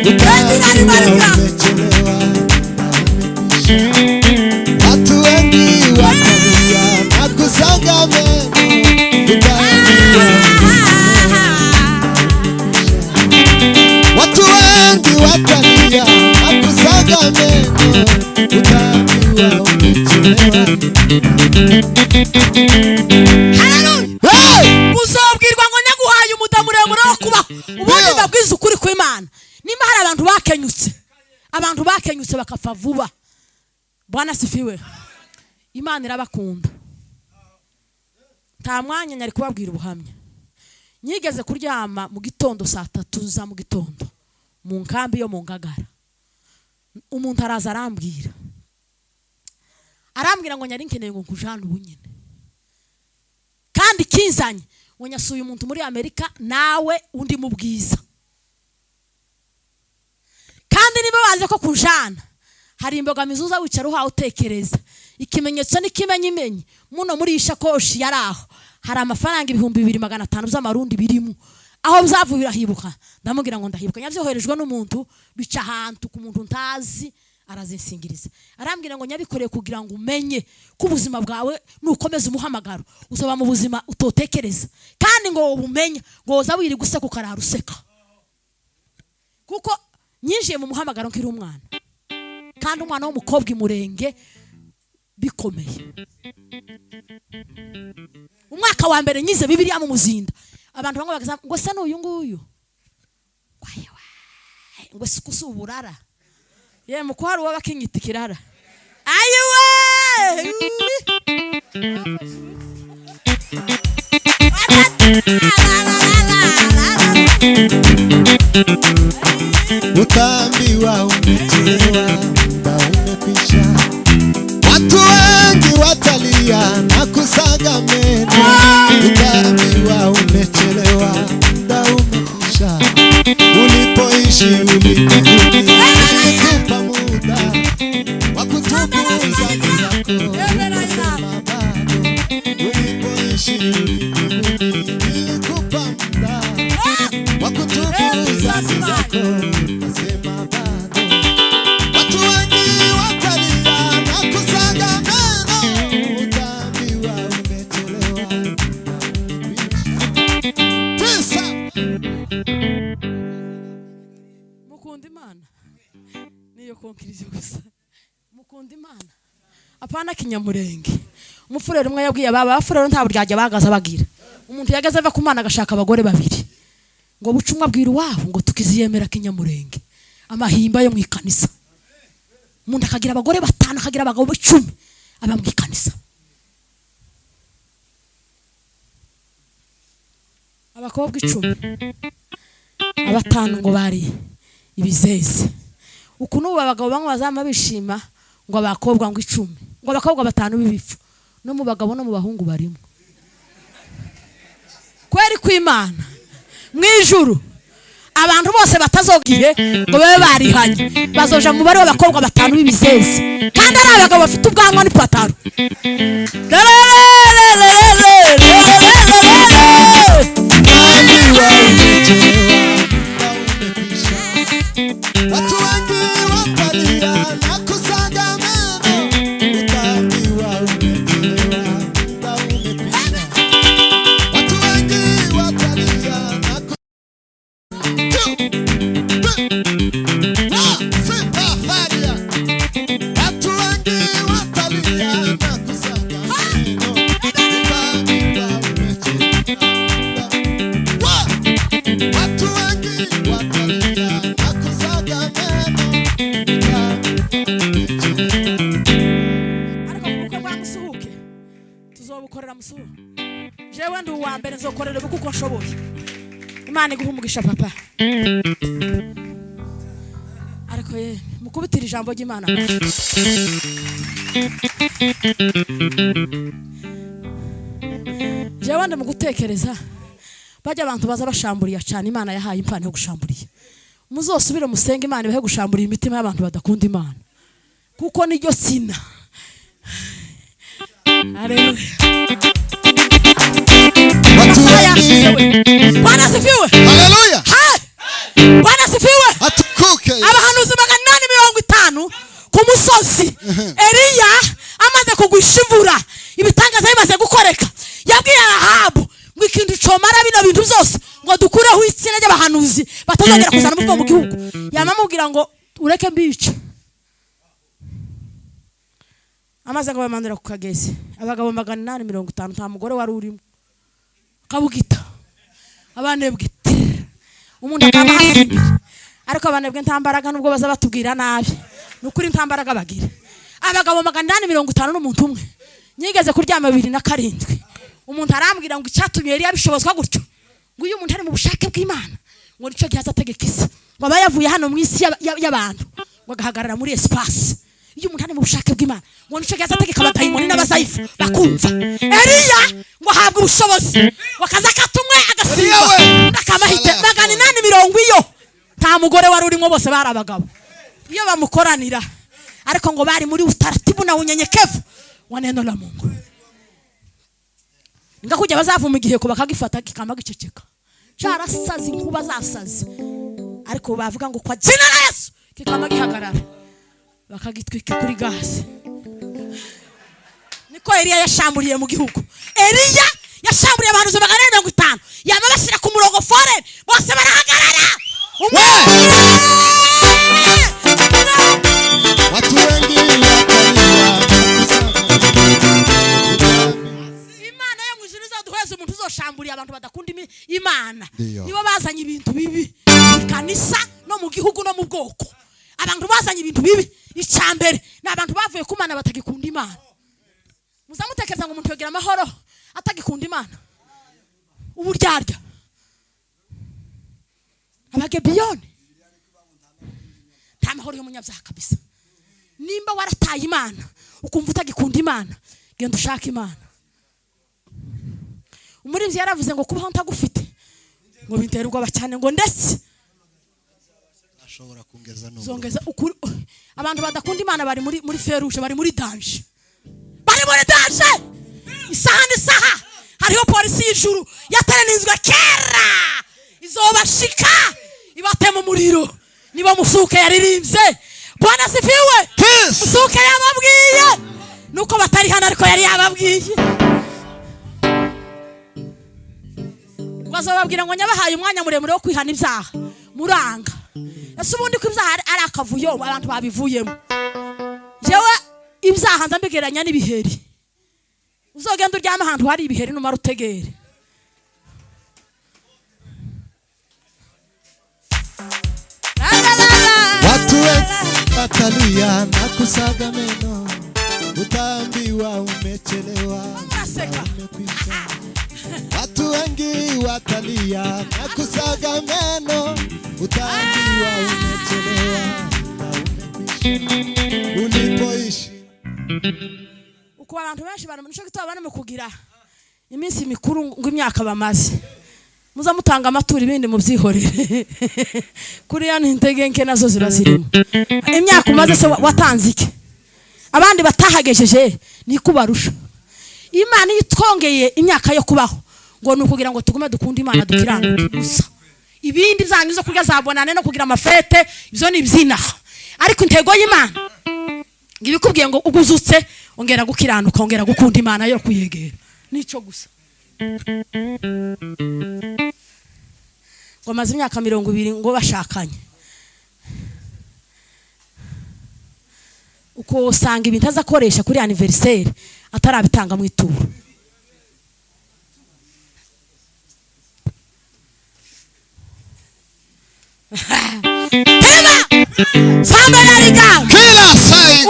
utaambiwa umechelewa, muda umekwisha. Watu wengi watalia na kusaga meno, utaambiwa watu wengi watalia na kusaga meno, utaambiwa umechelewa. Haleluya. Uzobwirwa ngo nyaguhaye umuda muremure wo kubaho. Ubundi ndabwiza ukuri kw'Imana. Nima hari abantu bakenyutse bakapfa vuba. Bwana sifiwe. Imana irabakunda. Nta mwanya nyari kubabwira ubuhamya. Nyigeze kuryama mu gitondo saa 3 za mu gitondo mu nkambi yo mu Ngagara. Umuntu araza arambwira ngo nyari nkeneye ngo nkujane ubunyene. Kandi kinzanye ngo nyasuye umuntu muri Amerika nawe undi mu bwiza. Kandi niba baze ko kujana hari imbogamizi uza wicara uha utekereza. Ikimenyetso n'ikimenyimenyi muno muri ishakoshi yaraho hari amafaranga 2500 z'amarundi birimo. Aho bizavubira hibuka ndamubwira ngo ndahibuka. Nyavyoherejwe n'umuntu bica ahantu ku muntu ntazi arazinsingiriza. Arambwira ngo nyabikoreye kugira ngo umenye ko ubuzima bwawe nukomeza umuhamagaro uzoba mu buzima utotekereza. Kandi ngo ubumenye ngo uzabiri guseka ukararuseka. Kuko nyinjiye mu muhamagaro nkiri umwana. Kandi umwana w'umukobwa imurenge bikomeye. Umwaka wa mbere nyize Bibiliya mu muzinda. Abantu bamwe bagaza ngo se n'uyu nguyu. Kwayewa. Ngo sikusuburara. Ye mukwari wabakinyitikirara. Ayiwe! Utaambiwa umechelewa, muda umekwisha. Watu wengi watalia na kusaga meno, utaambiwa umechelewa, muda umekwisha. Ulipoishi ulimwenguni nilikupa muda wa kutubu dhambi zako, ukasema bado. Ulipoishi ulimwenguni nilikupa muda wa kutubu dhambi zako, ukasema bado. Watu wengi watalia na kusaga meno, utaambiwa umechelewa, pesa. Mukunda Imana. Niyo konkirizo gusa. Mukunda Imana. Apana kinyamurenge. Umufurero umwe yabwiye abafurero nta buryajya bagaza bagira. Umuntu yageze ava ku Mana agashaka abagore babiri. Ngo bucumwa bwira wabo ngo tukiziyemera kinyamurenge. Amahimba yo mu ikanisa. Umuntu akagira abagore 5 akagira abagabo 10 aba mu ikanisa. Abakobwa 10 abatanu ngo bari ibizeze. Ukuntu abagabo bamwe bazama bishima ngo abakobwa ngo 10 ngo abakobwa 5 bibifu no mu bagabo no mu bahungu barimo. Kweri kw'Imana mwijuru abantu bose batazogiye ngo babe barihanye bazoja mu bari w'abakobwa 5 bibizeze kandi ari abagabo bafite ubwanwa n'ipataro. watu wengi watalia na kusaga meno, utaambiwa umechelewa, muda umekwisha. Watu wengi watalia na tuzobukorera musuhu jewe ndi uwa mbere nzokorera kuko nshoboye. Imana iguha umugisha papa. Ariko ye mukubitira ijambo ry'Imana. Jewe ndi mugutekereza bajya abantu baza bashamburiya cyane Imana yahaye impano yo gushamburiya. Muzosubire musenga Imana ibahe gushamburiya imitima y'abantu badakunda Imana. Kuko niryo sina. Haleluya. Bwana asifiwe. Haleluya. Bwana asifiwe. Atukuke. Abahanuzi 850 ku musozi. Eliya amaze kugwisha imvura, ibitangaza bimaze gukoreka. Yabwiye Ahabu ngo ikintu comara bino bintu byose ngo dukureho isina ry'abahanuzi batazongera kuzana umuvumo mu gihugu. Yamamubwira ngo ureke mbice. Amaze ngo bamandira ku Kagezi. Abagabo 850 nta mugore wari urimo. Kabugita. Abanebwe. Umuntu akaba hasimbira. Ariko abanebwe ntambaraga nubwo baza batubwira nabi. Nukuri ntambaraga bagira. Abagabo 850 n'umuntu umwe. Nyigeze kuryama 27. Umuntu arambwira ngo icyatumye yari yabishobozwa gutyo. Ngo uyu muntu ari mu bushake bw'Imana. Ngo nico gihaza tegekisa. Ngo abayavuye hano mu isi y'abantu. Ngo gahagarara muri espace. Iyo umuntu ari mu bushake bw'Imana ngo nico gihaza tegeka abadayimoni n'abazayifu bakumva. Eliya ngo ahabwa ubushobozi. Wakaza katumwe agasimba. Akamahite 850 iyo. Nta mugore wari urimo bose bari abagabo. Iyo bamukoranira ariko ngo bari muri utaratibu na unyenyekevu wa neno la Mungu. Ngakujya bazavuma igihe ko bakagifata kikama giceceka. Cyarasazi inkuba zasazi. Ariko bavuga ngo kwa jina la Yesu kikama gihagarara. Bakagitwika kuri gaze. Niko Eliya yashamburiye mu gihugu. Eliya yashamburiye abantu 850 yamabashira ku murongo foreign bose barahagarara. Watu wengi Imana yo mwijuru izaduheza umuntu uzoshamburiye abantu badakunda Imana. Nibo bazanye ibintu bibi kanisa no mu gihugu no mu bwoko. Abantu bazanye ibintu bibi. Icyambere n'abantu bavuye ku Mana batagikunda Imana. Muzamutekereza ngo umuntu yogira amahoro atagikunda Imana. Uburyarya. Abagebiyoni. Nta mahoro y'umunyabyaha kabisa. Nimba warataye Imana ukumva utagikunda Imana, genda ushaka Imana. Umurinzi yaravuze ngo kubaho ntagufite ngo binterwa cyane ngo ndetse ashobora kungeza no zongeza ukuri. Abantu badakunda Imana bari muri feruje, bari muri danger. Bari muri danger. Isaha n'isaha hariho polisi y'ijuru yateranizwe kera izobashika ibatema umuriro. Niba Musuke yaririmbye Bwana asifiwe. Musuke yababwiye nuko batari hano ariko yari yababwiye. Bazababwira ngo nyabahaye umwanya muremure wo kwihana ibyaha muranga. Ese ubundi ko ibyaha ari akavuyo abantu babivuyemo. Jewe ibyaha nzambigeranya n'ibiheri. Uzogenda uryama ahantu hari ibiheri numara utegere. Watu watalia na kusaga meno, utaambiwa umechelewa, umekwisha. Watu wengi watalia na kusaga meno, utaambiwa umechelewa, umekwisha. Ulipoishi uko abantu benshi baramunisho gitwa bane mu kugira iminsi mikuru ng'imyaka bamaze. Muza mutanga amaturi bindi mu byihorere. Kuri ya ntege nke nazo zirazirimo. Imyaka umaze se watanzike. Abandi batahagejeje ni kubarusha. Imana yitwongeye imyaka yo kubaho ngo nukugira ngo tugume dukunda Imana dukiranuke gusa. ibindi zanyu zo kurya zabonane no kugira amafete ibyo ni ibyinaha ariko intego y'Imana ngibikubwiye ngo uguzutse ongera gukiranuka ongera gukunda Imana yo kuyegera nico gusa ngo maze imyaka 20 ngo bashakanye uko usanga ibintu azakoresha kuri anniversaire atarabitanga mu ituro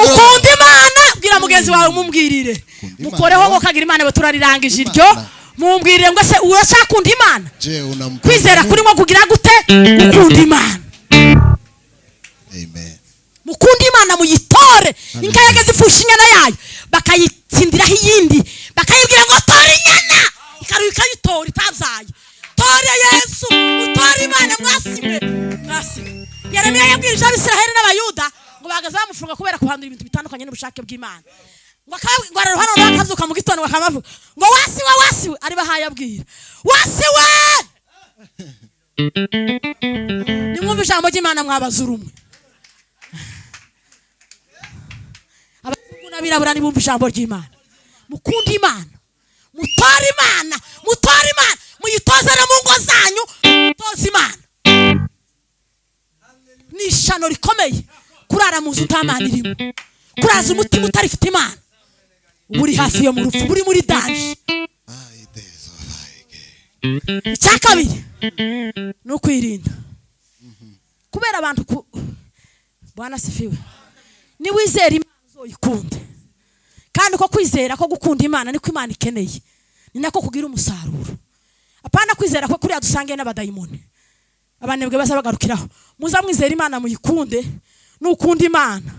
ukunda Imana bwira mugenzi wawe mumbwirire mukoreho ngo kagira Imana baturarirangije iryo mumbwirire ngo se urashakunda Imana kwizera kuri ngo kugira gute ukunda Imana amen mukunda Imana muyitore inkayage zifusha inyana yayo bakayitsindiraho iyindi bakayibwira ngo tora inyana ikaruka yitora itazaye tore Yesu utore Imana mwasime Yeremiya yabwirije Abisiraheli n'Abayuda ngo bagaze bamufunga kubera kuhandura ibintu bitandukanye n'ubushake bw'Imana ngo araruhano bakazuka mu gitondo bakamavuga ngo wasiwe ari bahaye abwira wasiwe nimwumva ijambo ry'Imana mwabazura umwe abazungu n'abirabura nimwumva ijambo ry'Imana mukunda Imana mutore Imana muyitoze no mu ngo zanyu mutoze Imana ni ishano rikomeye kurara mu nzu ntamana irimo kuraza umutima utarifite Imana uri hafi yo mu rupfu uri muri danje icyakabiri no kwirinda kubera abantu Bwana sifiwe ni wizera Imana uzoyikunde kandi ko kwizera ko gukunda Imana niko Imana ikeneye ni nako kugira umusaruro apana kwizera ko kuri adusangiye n'abadayimoni abanebwe bazabagarukiraho muza mwizera Imana muyikunde n'ukunda Imana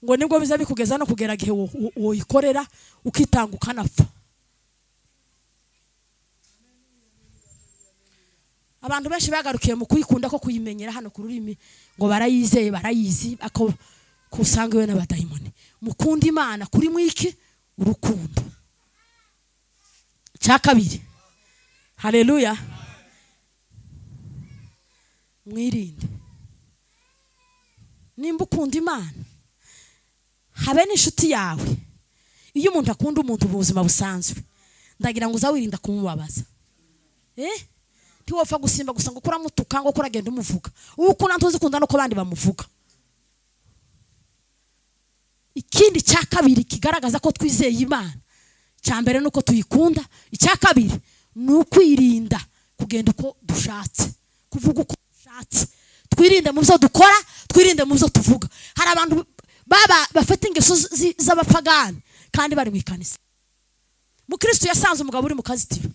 ngo nibwo biza bikugeza no kugera gihe woyikorera ukitanga ukanapfa abantu benshi bagarukiye mu kuyikunda ko kuyimenyera hano ku rurimi ngo barayizeye barayizi ako kusangiwe n'abadayimoni mukunda Imana kuri mwiki urukundo cyakabiri haleluya mwirinde nimba ukunda Imana habe n'inshuti yawe iyo umuntu akunda umuntu mu buzima busanzwe ndagira ngo uzawirinda kumubabaza ntiwopfa gusimba gusa ngo kuramutuka ngo kuragenda umuvuga uko nantuzi kunda no ko bandi bamuvuga ikindi cyakabiri kigaragaza ko twizeye Imana cyambere nuko tuyikunda icyakabiri n'ukwirinda kugenda uko dushatse kuvuga uko dushatse twirinde mu byo dukora twirinde mu byo tuvuga hari abantu baba bafite ingeso z'abapagani kandi bari mu ikanisa mukristo yasanze umugabo uri mu kazitiro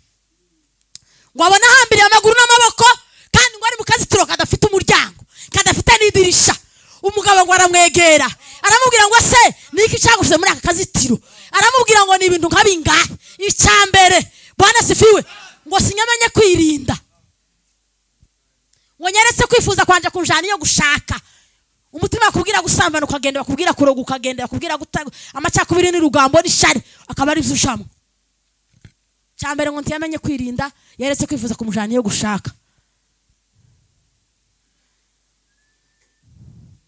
ngo abona hambiriye amaguru n'amaboko kandi ngo ari mu kazitiro kadafite umuryango kadafite n'idirisha umugabo ngo aramwegera aramubwira ngo se niki cyagufite muri aka kazitiro aramubwira ngo ni ibintu nk'abingahe icyambere Bwana sifiwe ngo sinyamenye kwirinda ngo nyeretse kwifuza kwanje kunjana iyo gushaka umutima bakubwira gusambana ukagenda bakubwira kuroga ukagenda bakubwira amacakubiri n'urugambo n'ishari akaba ari vyushamo cyambere ngo ntiyamenye kwirinda yeretse kwifuza kumujana iyo gushaka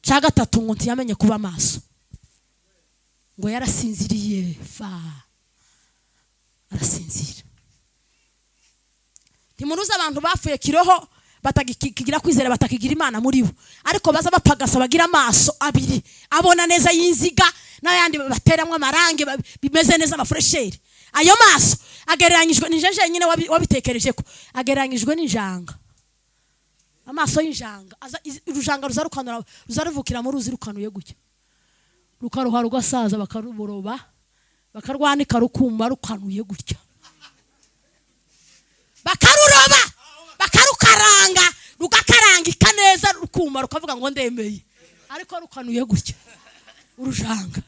cyagatatu ngo ntiyamenye kuba maso ngo yarasinziriye arasinzira ntimuruza abantu bafuye kiroho batakigira kwizera batakigira Imana muri bo ariko baza bapagasa bagira amaso abiri abona neza y'inziga n'ayandi bateramwe amarange bimeze neza amafresheri ayo maso agereranyijwe n'injeje nyine wabitekereje ko agereranyijwe n'injanga amaso y'injanga urujanga ruzaruvukira mu ruzi rukanuye gutya rukaruha rugasaza bakaruboroba bakarwanika rukuma rukanuye gutya bakaruroba bakarukaranga rugakarangika neza rukuma rukavuga ngo ndemeye ariko rukanuye gutya urujanga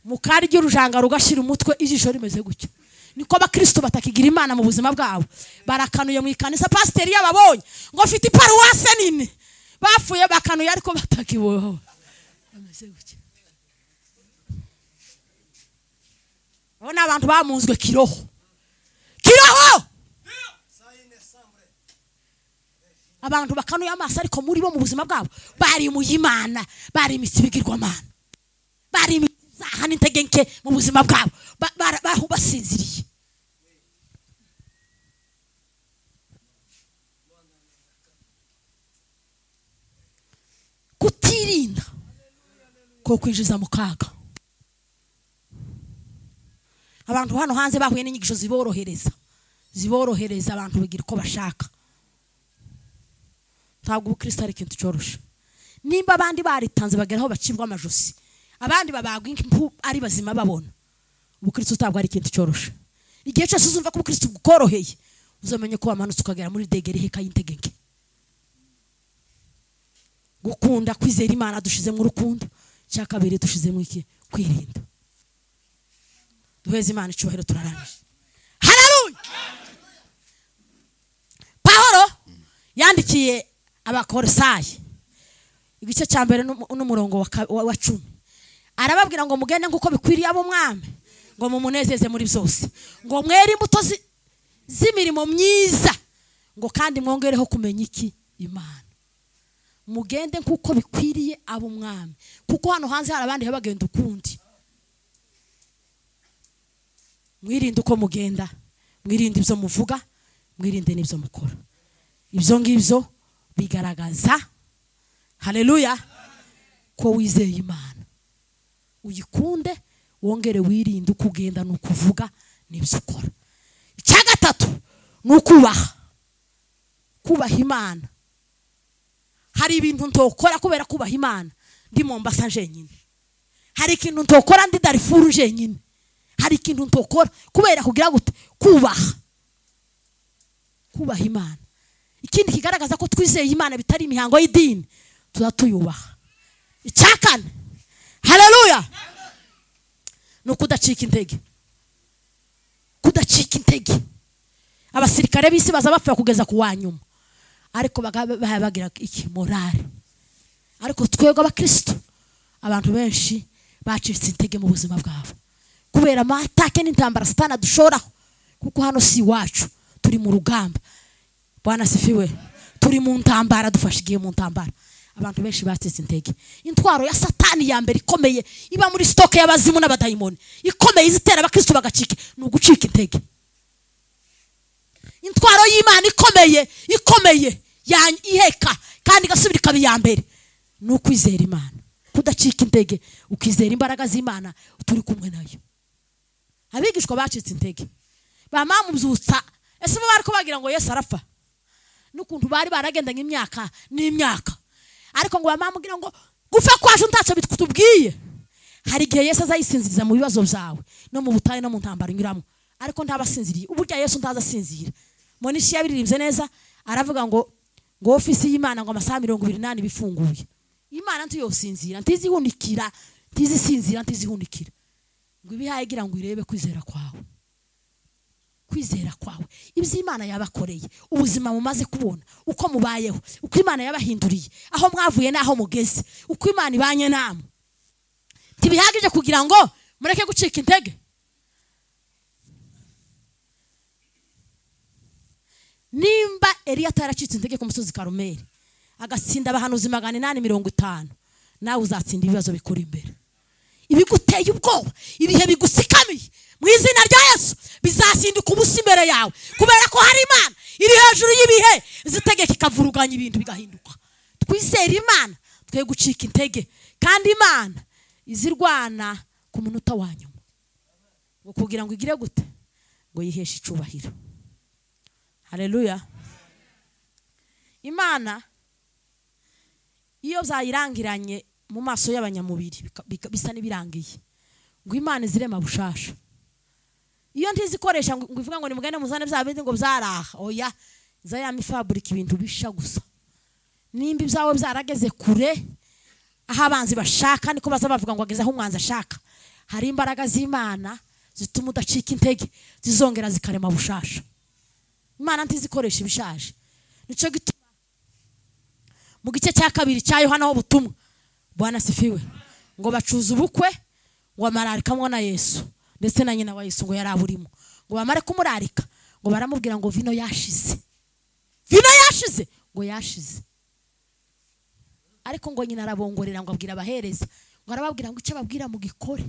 mukaryo urujanga rugashira umutwe ijisho rimeze gutya niko abakristo batakigira Imana mu buzima bwabo barakanuye mu ikanisa pasiteri yababonye ngo afite iparuwase nini bafuye bakanuye ariko batakiboho bameze gutya abona abantu bamunzwe kiroho abantu bakanuye amaso ariko muri bo mu buzima bwabo bari mu Imana, bari imisibigirwamana, bari imizaha n'intege nke mu buzima bwabo, baho basinziriye. Kutirinda ko kwinjiza mu kaga. Abantu hano hanze bahuye n'inyigisho ziborohereza abantu bigira uko bashaka. Ntabwo Kristo ari ikintu cyoroshe. Nimba abandi baritanze bageraho bacibwa amajosi, abandi babagwa impu ari bazima babona, Kristo ntabwo ari ikintu cyoroshe. Igihe cyose uzumva ko Kristo bukoroheye, uzamenye ko wamanutse ukagera muri degere heka y'integeke. Gukunda kwizera Imana dushize mu rukundo, cya kabiri dushize mu iki? Kwirinda. Duheze Imana icyubahiro turarangije. Haleluya. Pawulo yandikiye Abakolosayi igice cya mbere n'umurongo wa 10, arababwira ngo mugende nguko bikwiriye ab'umwami, ngo mumunezeze muri byose, ngo mwere imbuto z'imirimo myiza, ngo kandi mwongereho kumenya iki? Imana. Mugende nguko bikwiriye ab'umwami, kuko hano hanze hari abandi bagenda ukundi. Mwirinde uko mugenda, mwirinde ibyo muvuga, mwirinde n'ibyo mukora. Ibyo ngibyo bigaragaza, haleluya, ko wizeye Imana. Uyikunde, wongere wirinde uko ugenda n'ukuvuga n'ibyo ukora. Icya gatatu ni ukubaha. Kubaha Imana. Hari ibintu ntokora kubera kubaha Imana ndi Mombasa jenyine. Hari ikintu ntokora ndi Darfur jenyine. Hari ikintu ntokora kubera kugira gute? Kubaha Imana. Ikindi kigaragaza ko twizeye Imana bitari imihango y'idini, tuzatuyubaha. Icya kane, haleluya, no kudacika intege. Kudacika intege. Abasirikare b'isi baza bapfa kugeza ku wanyuma, ariko bagira iki? Morale. Ariko twebwe abakristo, abantu benshi bacitse intege mu buzima bwabo kubera amatake n'intambara Satani dushoraho, kuko hano si wacu, turi mu rugamba. Bwana sifiwe. Turi mu ntambara, dufashigiye mu ntambara. Abantu benshi bacitse intege. Intwaro ya Satani ya mbere ikomeye iba muri stoke y'abazimu n'abadayimoni, ikomeye izitera abakristo bagacika, ni ugucika intege. Intwaro y'Imana ikomeye iheka kandi gasubira ikaba iya mbere, ni ukwizera Imana. Kudacika intege, ukizera imbaraga z'Imana turi kumwe nayo. Abigishwa bacitse intege, bamamubyutsa, ese bo bari ko bagira ngo Yesu arapfa, n'ukuntu bari baragendanye imyaka n'imyaka, ariko ngo bamamugira ngo gupfa kwaje ntacyo bitubwiye. Hari igihe Yesu azayisinziriza mu bibazo byawe no mu butayu no mu ntambara inyuramo, ariko ntabasinziriye. Uburyo Yesu ntazasinzira. Monishi yabiririmbye neza, aravuga ngo ofisi y'Imana ngo amasaha 28 bifunguye. Imana ntiyosinzira, ntizihunikira, ntizisinzira, ntizihunikira. Ngo ibihaye gira ngo irebe kwizera kwawe. Kwizera kwawe, ibyo Imana yabakoreye, ubuzima mumaze kubona, uko mubayeho, uko Imana yabahinduriye, aho mwavuye n'aho mugeze, uko Imana ibanye namwe, tibihagije kugira ngo mureke gucika intege. Nimba Eliya ataracitse intege ku musozi Karumeli, agatsinda abahanuzi 850, nawe uzatsinda ibibazo bikuri imbere. Ibiguteye ubwoba, ibihe bigusikamiye, mu izina rya Yesu bizasinduka ubusa imbere yawe, kubera ko hari Imana iri hejuru y'ibihe, zitegeka ikavuruganya ibintu bigahinduka. Twizere Imana, twe gucika intege, kandi Imana izirwana ku munota wa nyuma, ngo kugira ngo igire gute? Ngo yiheshe icubahiro. Haleluya. Imana iyo zayirangiranye mu maso y'abanyamubiri bisa nibirangiye, ngo Imana izirema bushasha. Iyo ntizikoresha ngo ivuga ngo nimugende muzane bya bindi ngo byaraha, oya, zayami fabric ibintu bisha gusa. Nimba ibyawe byarageze kure aho abanzi bashaka, niko baza bavuga ngo ageze aho umwanzi ashaka. Hari imbaraga z'Imana zituma udacika intege, zizongera zikarema bushasha. Imana ntizikoresha ibishaje. Nico gituma mu gice cya kabiri cya Yohana w'ubutumwa, Bwana sifiwe, ngo bacuza ubukwe, ngo amararikamwe na Yesu ndetse na nyina wa Yesu ngo yaraburimo, ngo bamare kumurarika, ngo baramubwira ngo vino yashize, ngo ngo yashize, ariko ngo nyina arabongorera ngo abwira abahereza, ngo arababwira ngo icyo babwira mu gikore,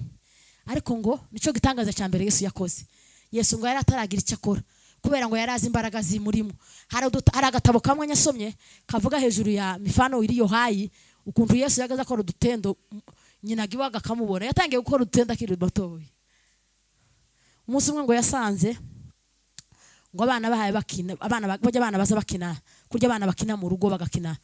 ariko ngo nico gitangaza cya mbere Yesu yakoze. Yesu ngo yari ataragira icyo akora kubera ngo yari azi imbaraga zimurimo. Hari agatabo kamwe nyasomye kavuga hejuru ya mifano iliyo hai, ukuntu Yesu yagaza akora udutendo nyina giwaga kamubona, yatangiye gukora udutendo akiri batoyi. Umunsi umwe ngo yasanze ngo abana bahaye bakina, abana baza bakina, kurya abana bakina mu rugo bagakina,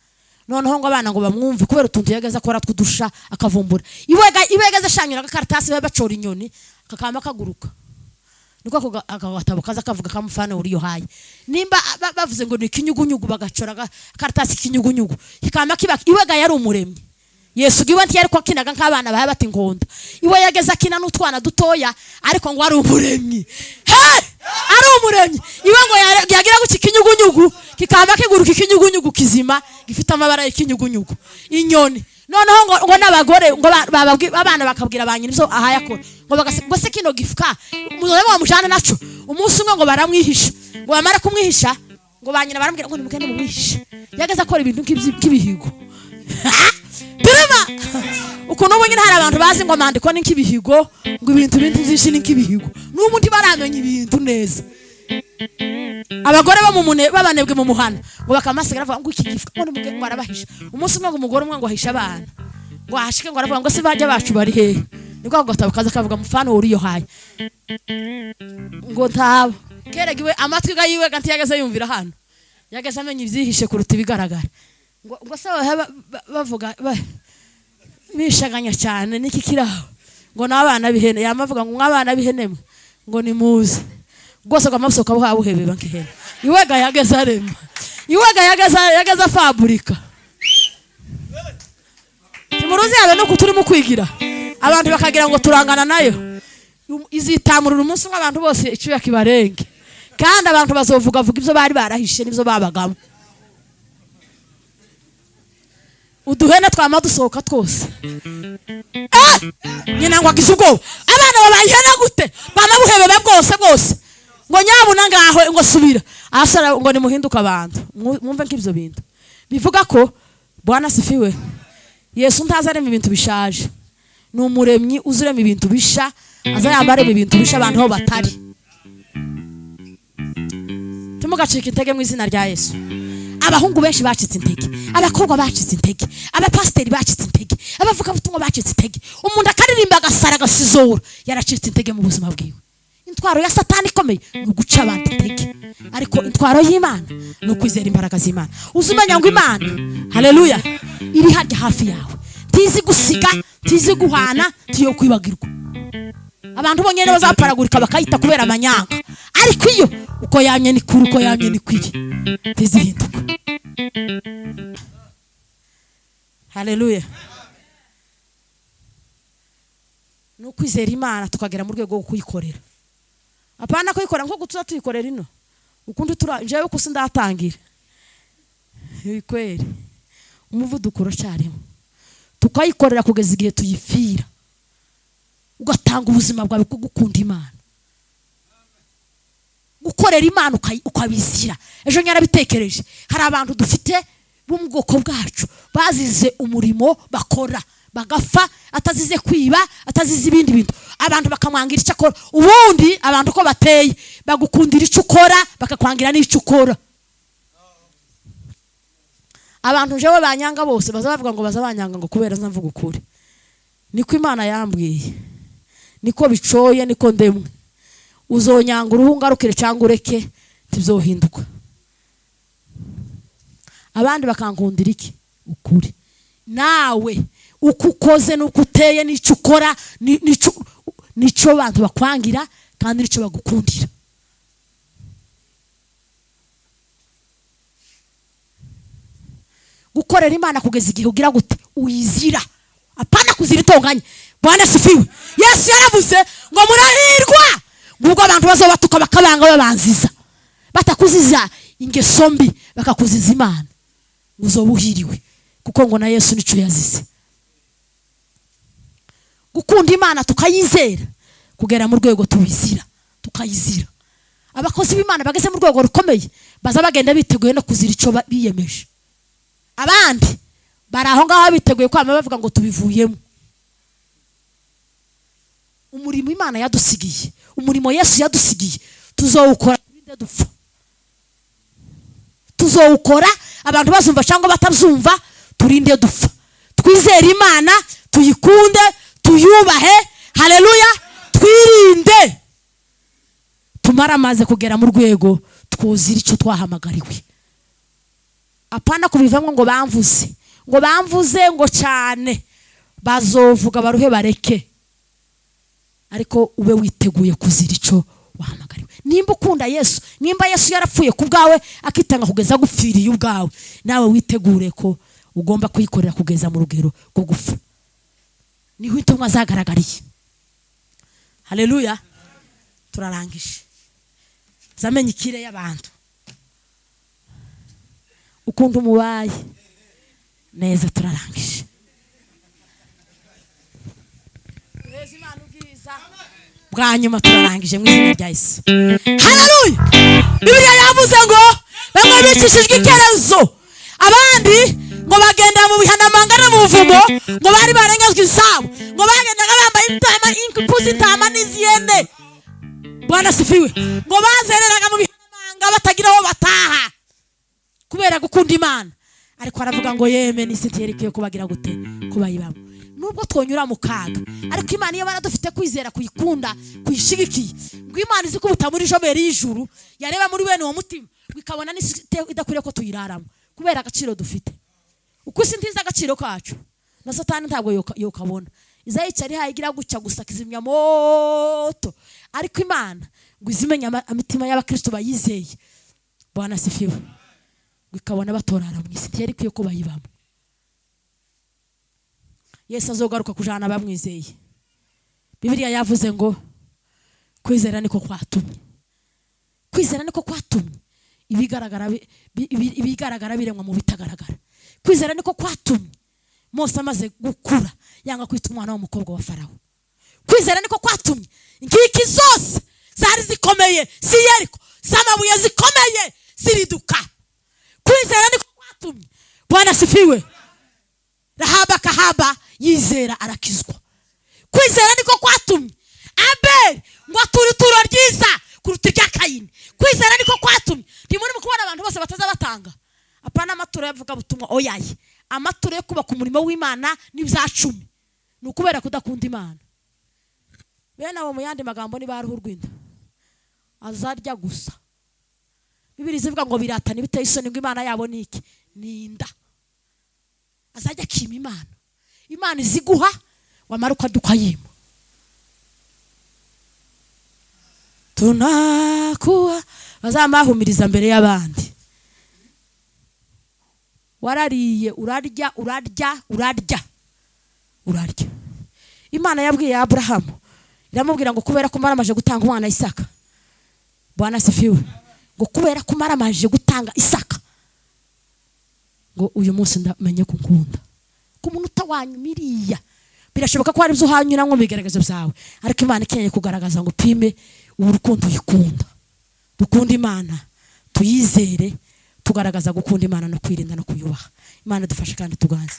noneho ngo abana ngo bamwumve kubera utuntu yagaza akora twudusha akavumbura. Iwegeze shanyura agakaratasi bacora inyoni kakama kaguruka. Niko agatabo kaza kavuga kamufana uriyo hayi. Nimba bavuze ngo ni kinyugunyugu bagacora agakaratasi kinyugunyugu, kikama kiba iwega yari umuremyi. Yesu giwe nti yari kwakinaga nk'abana bahaye bati ngonda. Iwe yageze akina n'utwana dutoya ariko ngo ari umuremyi. Ari umuremyi. Iwe ngo yagira guki kinyugunyugu kikama kiguruka ikinyugunyugu kizima gifite amabara y'ikinyugunyugu. Inyoni. Noneho ngo n'abagore ngo abana bakabwira banyine byo ahaya ko ngo se kino gifuka muzoremo bamujana naco. Umunsi umwe ngo baramwihisha, ngo bamara kumwihisha ngo banyine barambwira ngo nimugende mumwihisha. Yageze akora ibintu nk'ibihigo. Bima ukuntu ubu nyine hari abantu bazi ngo mandiko ni nk'ibihigo, ngo ibintu bintu zishi ni nk'ibihigo, n'ubundi baramenye ibintu neza. Abagore babanebwe mu muhana ngo bakamasigara bavuga ngo iki gifuka ngo nimugende ngo arabahisha. Umunsi umwe ngo umugore umwe ngo ahisha abana, ngo ahashike ngo aravuga ngo se bajya bacu bari hehe. Niko gatabo kaza kavuga mufano uriyo hayi ngo ntaba keregiwe amatwi ga yiwe ganti yageze yumvira hano, yageze amenye ibyihishe kuruta ibigaragara. Ngo se bavuga bishaganya cyane niki kiraho ngo n'abana bihene yamavuga ngo abana bihenemwe ngo ni muzi gose kwa mabusoka buhebe bankihene. Iwega yageze arema, iwega yageze fabrika. Timuruzi yabe no kuturi mu kwigira abantu bakagira ngo turangana nayo, izitamurura umunsi nk'abantu bose icuya kibarenge, kandi abantu bazovuga ibyo bari barahishe n'ibyo babagamo. Uduhene twama dusohoka twose nyina ngo agishugo abana babanyana gute bamabuhebebe bwose ngo nyabuna ngaho ngo subira asara ngo ni muhinduka abantu mwumve nk'ibyo bintu bivuga ko Bwana sifiwe. Yesu ntazarema ibintu bishaje, ni umuremyi uzurema ibintu bisha, azayambare ibintu bisha abantu ho batari. Tumugacika intege mu izina rya Yesu. Abahungu benshi bacitse intege, abakobwa bacitse intege, abapasteri bacitse intege, abavuga butumwa bacitse intege, umuntu akaririmba agasara agasizora yaracitse intege mu buzima bwiwe. Intwaro ya Satani ikomeye ni uguca abantu intege, ariko intwaro y'Imana ni ukwizera imbaraga z'Imana. Uzumenya ngo Imana haleluya iri harya hafi yawe, tizi gusiga, tizi guhana, tiyo kwibagirwa. Abantu bonyene bazaparagurika bakayita kubera amanyanga, ariko iyo uko yamye ni kuri, uko yamye ni kwiye, tizihinduka. Haleluya. No kwizera Imana tukagera mu rwego rwo kuyikorera. Apana kuyikora nko gutuza tuyikorera ino. Ukundi jewe ko sindatangira. Ikwere. Umuvuduko uracyarimo. Tukayikorera kugeza igihe tuyifira. Ugatanga ubuzima bwawe ko gukunda Imana. Gukorera Imana ukabizira. Ejo nyarabitekereje. Hari abantu dufite bo mu bwoko bwacu bazize umurimo bakora, bagafa atazize kwiba, atazize ibindi bintu. Abantu bakamwangira icyo akora. Ubundi abantu ko bateye bagukundira icyo ukora, bakakwangira n'icyo ukora. Abantu jewe banyanga bose bazavuga ngo bazabanyanga ngo kubera nzavuga ukuri. Niko Imana yambwiye. Niko bicoye, niko ndemwe. Uzonyanga uruhungarukire cyangwa ureke tizohinduka. Abandi bakankundira iki? Ukuri. Nawe ukukoze n'ukuteye n'icyo ukora nico abantu bakwangira kandi nico bagukundira. Gukorera Imana kugeza igihe ugira gute uyizira, apana kuzira itonganye. Bwana sifiwe. Yesu yaravuze ngo murahirwa ngubwo abantu bazobatuka bakabanga babanziza, batakuziza ingeso mbi bakakuziza Imana, uzobuhiriwe kuko ngo na Yesu nico yazize. Gukunda Imana tukayizera kugera mu rwego tubizira, tukayizira. Abakozi b'Imana bageze mu rwego rukomeye baza bagenda biteguye no kuzira ico biyemeje. abandi bari aho ngaho biteguye kwama bavuga ngo tubivuyemo. Umurimo Imana yadusigiye, umurimo Yesu yadusigiye, tuzowukora turinde dupfa. Tuzowukora abantu bazumva cyangwa batabyumva, turinde dupfa. Twizere Imana, tuyikunde, tuyubahe. Haleluya. Twirinde tumara amaze kugera mu rwego twuzira icyo twahamagariwe. Apana kubivamo ngo bamvuze ngo cyane, bazovuga baruhe bareke, ariko ube witeguye kuzira icyo wahamagariwe. Nimba ukunda Yesu, nimba Yesu yarapfuye ku bwawe akitanga kugeza gupfiriye ubwawe, nawe witegure ko ugomba kuyikorera kugeza mu rugero rwo gupfa. Niho intumwa zagaragariye. Haleluya. Turarangije. Zamenye ikire y'abantu. Ukunda umubaye neza. Turarangije. Ureze Imana ubwiza bwa nyuma. Turarangije mu izina rya Yesu. Haleluya. Bibiliya yavuze ngo bamwe bicishijwe ikerezo, abandi ngo bagenda mu bihanamanga no mu buvumo, ngo bari barengazwe isabo, ngo bagendaga bambaye impu z'intama n'iz'ihene. Bwana sifiwe. Ngo bazereraga mu bihanamanga batagira aho bataha kubera gukunda Imana. Ariko aravuga ngo yeme n'isi ntiyerekeye kubagira gute, kubayibamo. Nubwo twonyura mu kaga, ariko Imana iyo baradufite kwizera, kuyikunda, kuyishigikiye, ngo Imana izi kubuta muri jomeri y'ijuru, yareba muri bene uwo mutima, bikabona n'isi idakwiriye ko tuyiraramo kubera agaciro dufite. Uko isi ntiza agaciro kacu, na Satani ntabwo yokabona. Izayicara ihayigira gucya gusa kizimya moto, ariko Imana ngo izimenya imitima y'abakristo bayizeye. Bwana sifiwe. Ngo ikabona batorara mu isi ntiyerekeye ko bayibamo. Yesu azogaruka kujana bamwizeye. Bibiliya yavuze ngo kwizera niko kwatumye. Kwizera niko kwatumye ibigaragara biremwa mu bitagaragara. Kwizera niko kwatumye Mose amaze gukura yanga kwita umwana w'umukobwa wa Farawo. Kwizera niko kwatumye inkiki zose zari zikomeye si Yeriko, zamabuye zikomeye ziriduka. Kwizera niko kwatumye. Bwana sifiwe. Rahaba kahaba yizera arakizwa. Kwizera niko kwatumye Abel ngo ature ituro ryiza kuruta irya Kayini. Kwizera niko kwatumye. Ndimuri mukubona abantu bose bataza batanga. Apana amaturo yavuga butumwa oyaye. Amaturo yo kubaka umurimo w'Imana n'ibzacumi. Nukubera kudakunda Imana. Bene abo mu yandi magambo ni baruhu rwinda. Azarya gusa. Bibiliya ivuga ngo biratana biteye isoni ngo Imana yabo niki? Ninda. Azajya kima Imana. Imana iziguha wamaruka dukayima. Tunakuwa bazamahumiriza mbere y'abandi. Warariye urarya. Imana yabwiye Abrahamu, iramubwira ngo kubera ko maramaje gutanga umwana Isaka. Bwana sifiwe. Ngo kubera ko maramaje gutanga Isaka, ngo uyu munsi ndamenye kunkunda. Ku muntu utawanyumiriya birashoboka ko hari byo hanyura nko bigaragaza byawe, ariko Imana ikeneye kugaragaza ngo pime urukundo uyikunda. Dukunda Imana, tuyizere, tugaragaza gukunda Imana no kwirinda no kuyubaha. Imana dufashe kandi tuganze.